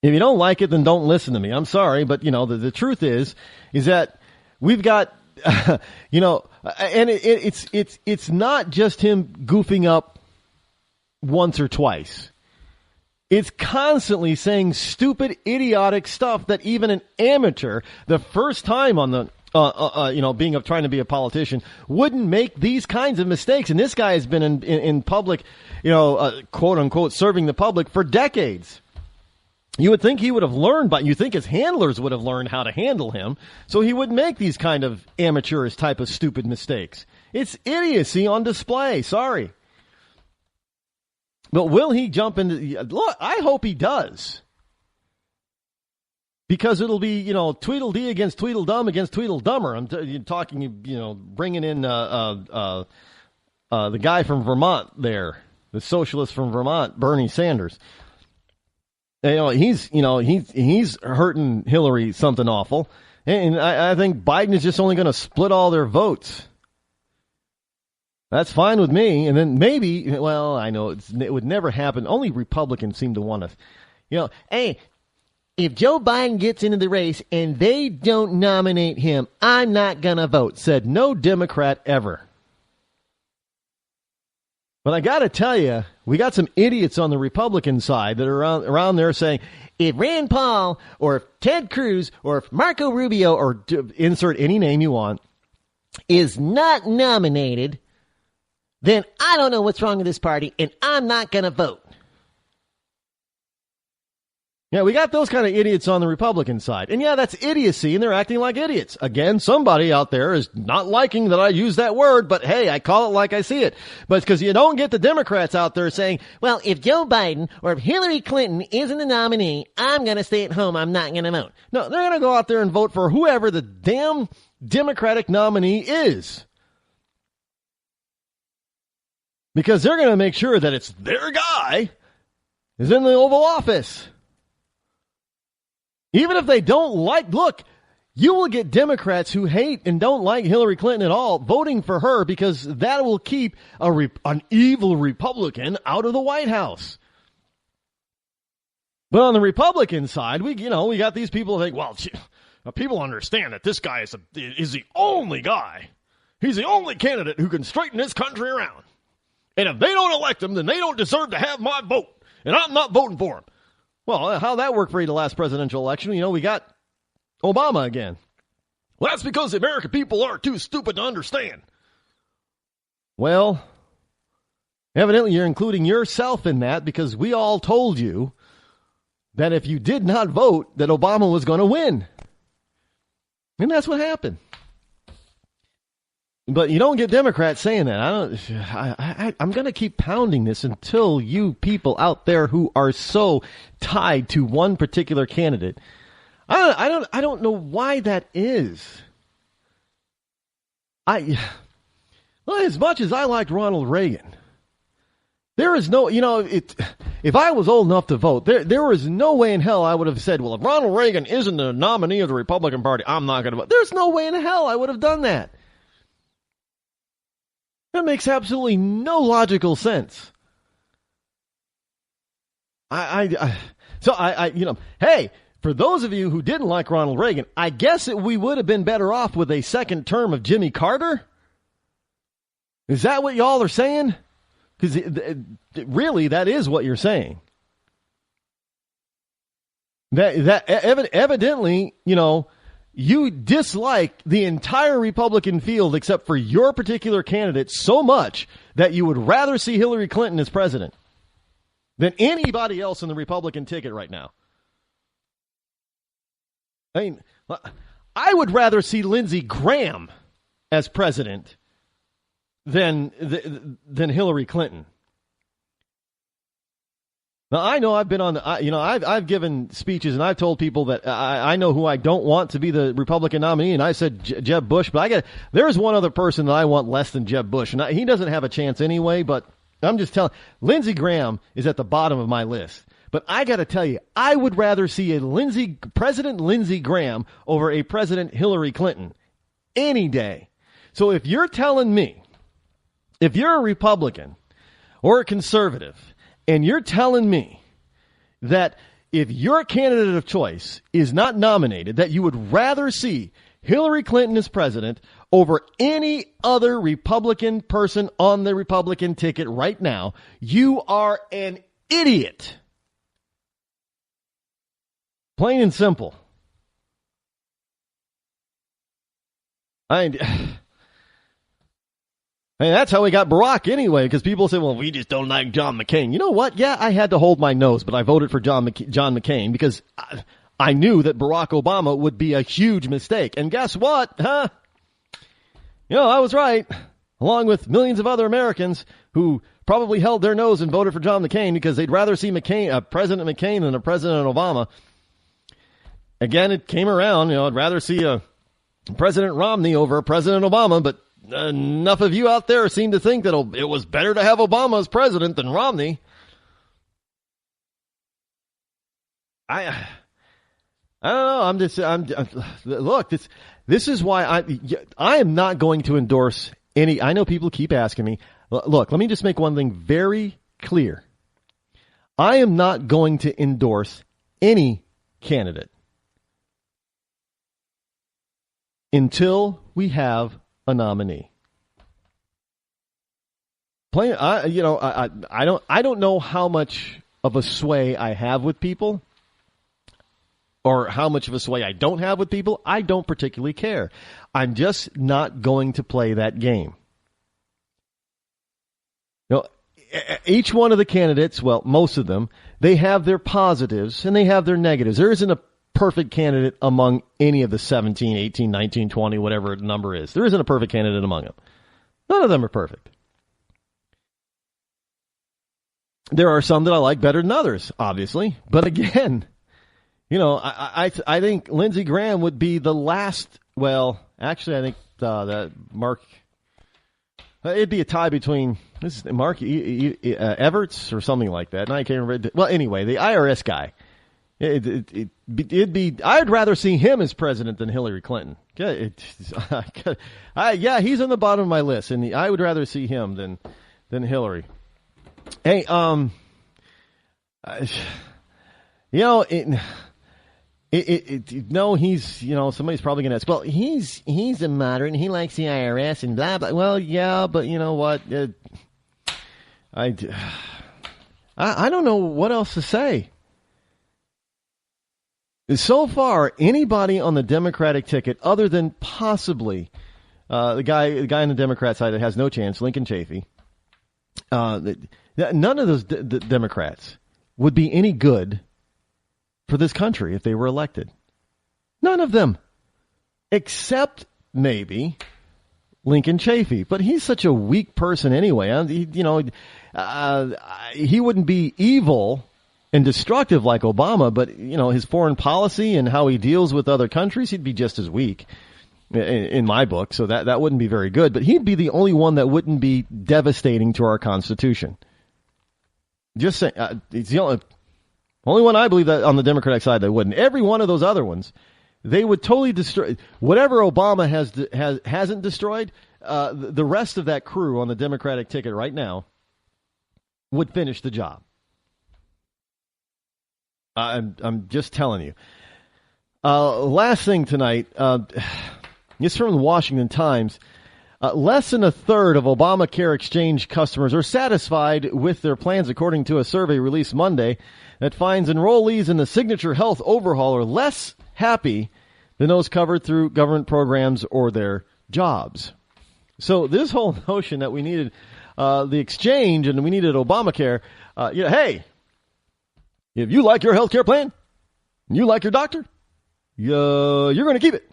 If you don't like it, then don't listen to me. I'm sorry, but, the truth is that we've got, and it's not just him goofing up once or twice. It's constantly saying stupid, idiotic stuff that even an amateur, the first time on the, trying to be a politician, wouldn't make these kinds of mistakes. And this guy has been in public, quote unquote, serving the public for decades. You would think he would have learned, but you think his handlers would have learned how to handle him, so he wouldn't make these kind of amateurish type of stupid mistakes. It's idiocy on display. Sorry. But will he jump into... Look, I hope he does. Because it'll be, Tweedledee against Tweedledum against Tweedledummer. I'm talking, bringing in the guy from Vermont there, the socialist from Vermont, Bernie Sanders. He's hurting Hillary something awful. And I think Biden is just only going to split all their votes. That's fine with me. And then maybe, I know it would never happen. Only Republicans seem to want to, hey, if Joe Biden gets into the race and they don't nominate him, I'm not going to vote, said no Democrat ever. But I got to tell you, we got some idiots on the Republican side that are around there saying, if Rand Paul or if Ted Cruz or if Marco Rubio or insert any name you want is not nominated, then I don't know what's wrong with this party and I'm not going to vote. Yeah, we got those kind of idiots on the Republican side. And yeah, that's idiocy, and they're acting like idiots. Again, somebody out there is not liking that I use that word, but hey, I call it like I see it. But it's because you don't get the Democrats out there saying, well, if Joe Biden or if Hillary Clinton isn't the nominee, I'm going to stay at home. I'm not going to vote. No, they're going to go out there and vote for whoever the damn Democratic nominee is. Because they're going to make sure that it's their guy is in the Oval Office. Even if they don't look, you will get Democrats who hate and don't like Hillary Clinton at all voting for her because that will keep an evil Republican out of the White House. But on the Republican side, we got these people who think, well, people understand that this guy is the only guy. He's the only candidate who can straighten this country around. And if they don't elect him, then they don't deserve to have my vote. And I'm not voting for him. Well, how that worked for you the last presidential election? We got Obama again. Well, that's because the American people are too stupid to understand. Well, evidently you're including yourself in that because we all told you that if you did not vote, that Obama was going to win. And that's what happened. But you don't get Democrats saying that. I'm going to keep pounding this until you people out there who are so tied to one particular candidate. I don't know why that is. Well, as much as I liked Ronald Reagan, there is no, if I was old enough to vote, there was no way in hell I would have said, well, if Ronald Reagan isn't the nominee of the Republican Party, I'm not going to vote. There's no way in hell I would have done that. That makes absolutely no logical sense. Hey, for those of you who didn't like Ronald Reagan, I guess that we would have been better off with a second term of Jimmy Carter? Is that what y'all are saying? Because really, that is what you're saying. That evidently, you dislike the entire Republican field except for your particular candidate so much that you would rather see Hillary Clinton as president than anybody else in the Republican ticket right now. I mean, I would rather see Lindsey Graham as president than Hillary Clinton. Now, I know I've been on I've given speeches and I've told people that I know who I don't want to be the Republican nominee, and I said Jeb Bush, but there's one other person that I want less than Jeb Bush, and he doesn't have a chance anyway, but I'm just telling, Lindsey Graham is at the bottom of my list. But I got to tell you, I would rather see President Lindsey Graham over a President Hillary Clinton any day. So if you're telling me, if you're a Republican or a conservative, and you're telling me that if your candidate of choice is not nominated, that you would rather see Hillary Clinton as president over any other Republican person on the Republican ticket right now, you are an idiot. Plain and simple. That's how we got Barack anyway, because people say, well, we just don't like John McCain. You know what? Yeah, I had to hold my nose, but I voted for John McCain because I knew that Barack Obama would be a huge mistake. And guess what? I was right, along with millions of other Americans who probably held their nose and voted for John McCain because they'd rather see President McCain than a President Obama. Again, it came around. I'd rather see a President Romney over a President Obama, but enough of you out there seem to think that it was better to have Obama as president than Romney. I don't know. Look, this is why I am not going to endorse any. I know people keep asking me. Look, let me just make one thing very clear. I am not going to endorse any candidate until we have a nominee. I don't know how much of a sway I have with people or how much of a sway I don't have with people. I don't particularly care. I'm just not going to play that game. Each one of the candidates, well, most of them, they have their positives and they have their negatives. There isn't a perfect candidate among any of the 17, 18, 19, 20, whatever the number is. There isn't a perfect candidate among them. None of them are perfect. There are some that I like better than others, obviously. But again, I think Lindsey Graham would be the last. Well, actually, I think that Mark. It'd be a tie between Mark Everts or something like that. And I can't remember. Well, anyway, the IRS guy. It'd be. I'd rather see him as president than Hillary Clinton. Yeah, he's on the bottom of my list, and I would rather see him than Hillary. Hey, no, he's, somebody's probably going to ask, well, he's a moderate and he likes the IRS and blah, blah. Well, yeah, but you know what? I don't know what else to say. So far, anybody on the Democratic ticket, other than possibly the guy on the Democrat side that has no chance, Lincoln Chafee, none of those Democrats would be any good for this country if they were elected. None of them. Except maybe Lincoln Chafee. But he's such a weak person anyway. He wouldn't be evil and destructive like Obama, but, his foreign policy and how he deals with other countries, he'd be just as weak in my book. So that wouldn't be very good. But he'd be the only one that wouldn't be devastating to our Constitution. Just saying, it's the only one I believe that on the Democratic side they wouldn't. Every one of those other ones, they would totally destroy whatever Obama hasn't destroyed. The rest of that crew on the Democratic ticket right now would finish the job. I'm just telling you. Last thing tonight, it's from the Washington Times. Less than a third of Obamacare exchange customers are satisfied with their plans, according to a survey released Monday that finds enrollees in the Signature Health overhaul are less happy than those covered through government programs or their jobs. So this whole notion that we needed the exchange and we needed Obamacare, hey, if you like your health care plan and you like your doctor, you're going to keep it.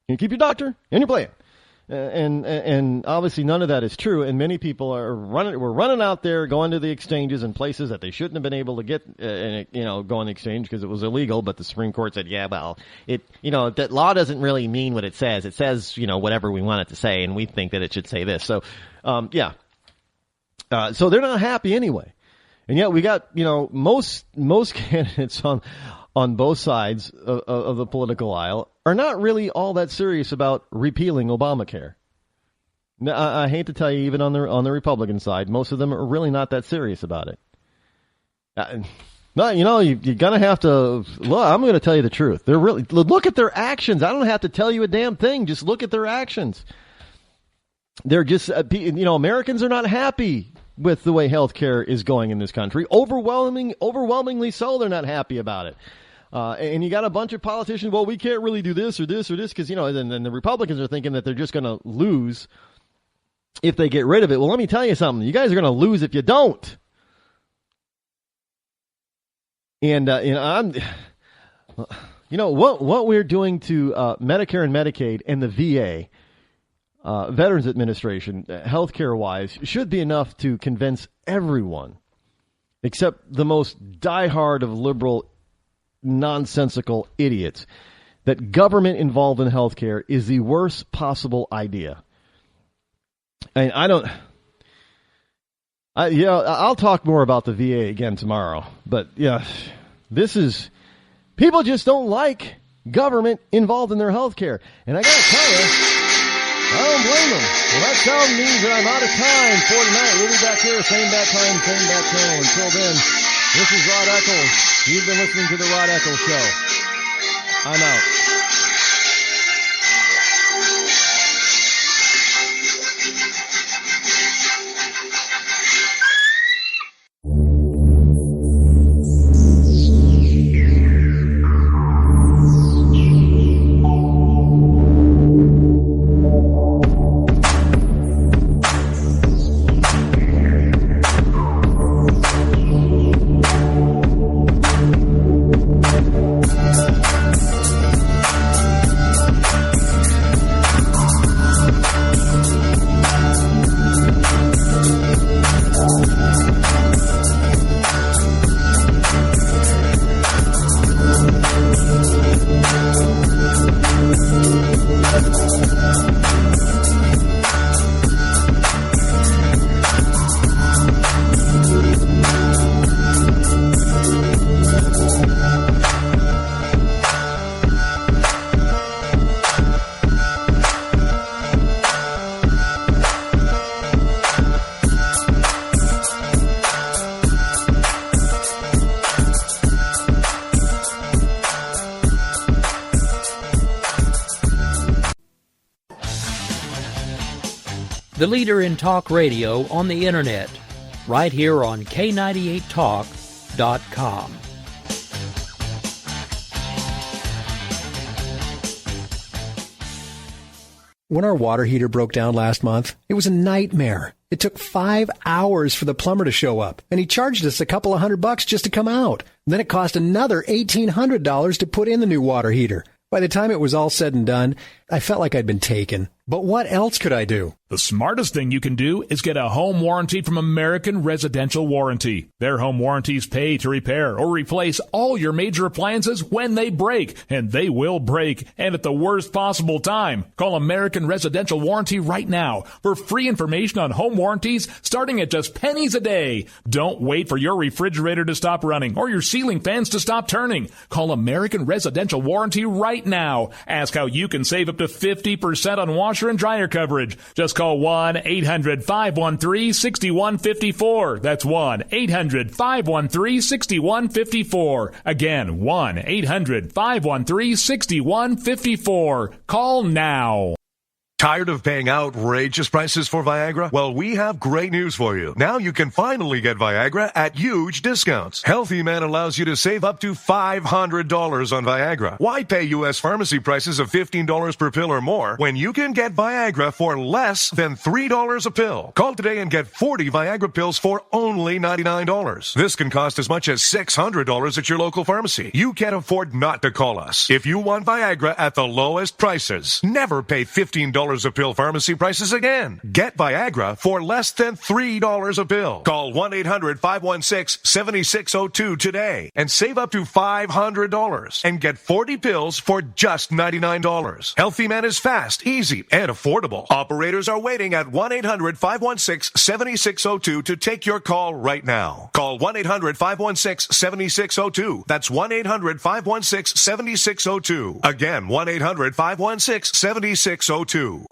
You keep your doctor and your plan. And obviously none of that is true, and many people we're running out there going to the exchanges in places that they shouldn't have been able to get go on the exchange because it was illegal, but the Supreme Court said, that law doesn't really mean what it says. It says, whatever we want it to say, and we think that it should say this. So, so they're not happy anyway. And yet we got, most candidates on both sides of the political aisle are not really all that serious about repealing Obamacare. Now, I hate to tell you, even on the Republican side, most of them are really not that serious about it. You're gonna have to look. I'm going to tell you the truth. They're really look at their actions. I don't have to tell you a damn thing. Just look at their actions. They're just, Americans are not happy with the way healthcare is going in this country. Overwhelmingly so, they're not happy about it. And you got a bunch of politicians, well, we can't really do this or this or this because, then the Republicans are thinking that they're just going to lose if they get rid of it. Well, let me tell you something. You guys are going to lose if you don't. And, what we're doing to Medicare and Medicaid and the VA, Veterans Administration, healthcare-wise, should be enough to convince everyone, except the most diehard of liberal nonsensical idiots, that government involved in healthcare is the worst possible idea. And I'll talk more about the VA again tomorrow. But people just don't like government involved in their healthcare. And I got to tell you, I don't blame them. Well, that sound means that I'm out of time for tonight. We'll be back here, same bat time, same bat channel. Until then, this is Rod Eccles. You've been listening to The Rod Eccles Show. I'm out. the leader in talk radio on the Internet, right here on K98Talk.com. When our water heater broke down last month, it was a nightmare. It took 5 hours for the plumber to show up, and he charged us a couple of $100 just to come out. Then it cost another $1,800 to put in the new water heater. By the time it was all said and done, I felt like I'd been taken. But what else could I do? The smartest thing you can do is get a home warranty from American Residential Warranty. Their home warranties pay to repair or replace all your major appliances when they break, and they will break, and at the worst possible time. Call American Residential Warranty right now for free information on home warranties starting at just pennies a day. Don't wait for your refrigerator to stop running or your ceiling fans to stop turning. Call American Residential Warranty right now. Ask how you can save up to 50% on washer and dryer coverage. Just call 1-800-513-6154. That's 1-800-513-6154. Again, 1-800-513-6154. Call now. Tired of paying outrageous prices for Viagra? Well, we have great news for you. Now you can finally get Viagra at huge discounts. Healthy Man allows you to save up to $500 on Viagra. Why pay U.S. pharmacy prices of $15 per pill or more when you can get Viagra for less than $3 a pill? Call today and get 40 Viagra pills for only $99. This can cost as much as $600 at your local pharmacy. You can't afford not to call us. If you want Viagra at the lowest prices, never pay $15 a pill pharmacy prices again. Get Viagra for less than $3 a pill. Call 1-800-516-7602 today and save up to $500 and get 40 pills for just $99. Healthy Man is fast, easy, and affordable. Operators are waiting at 1-800-516-7602 to take your call right now. Call 1-800-516-7602. That's 1-800-516-7602. Again, 1-800-516-7602.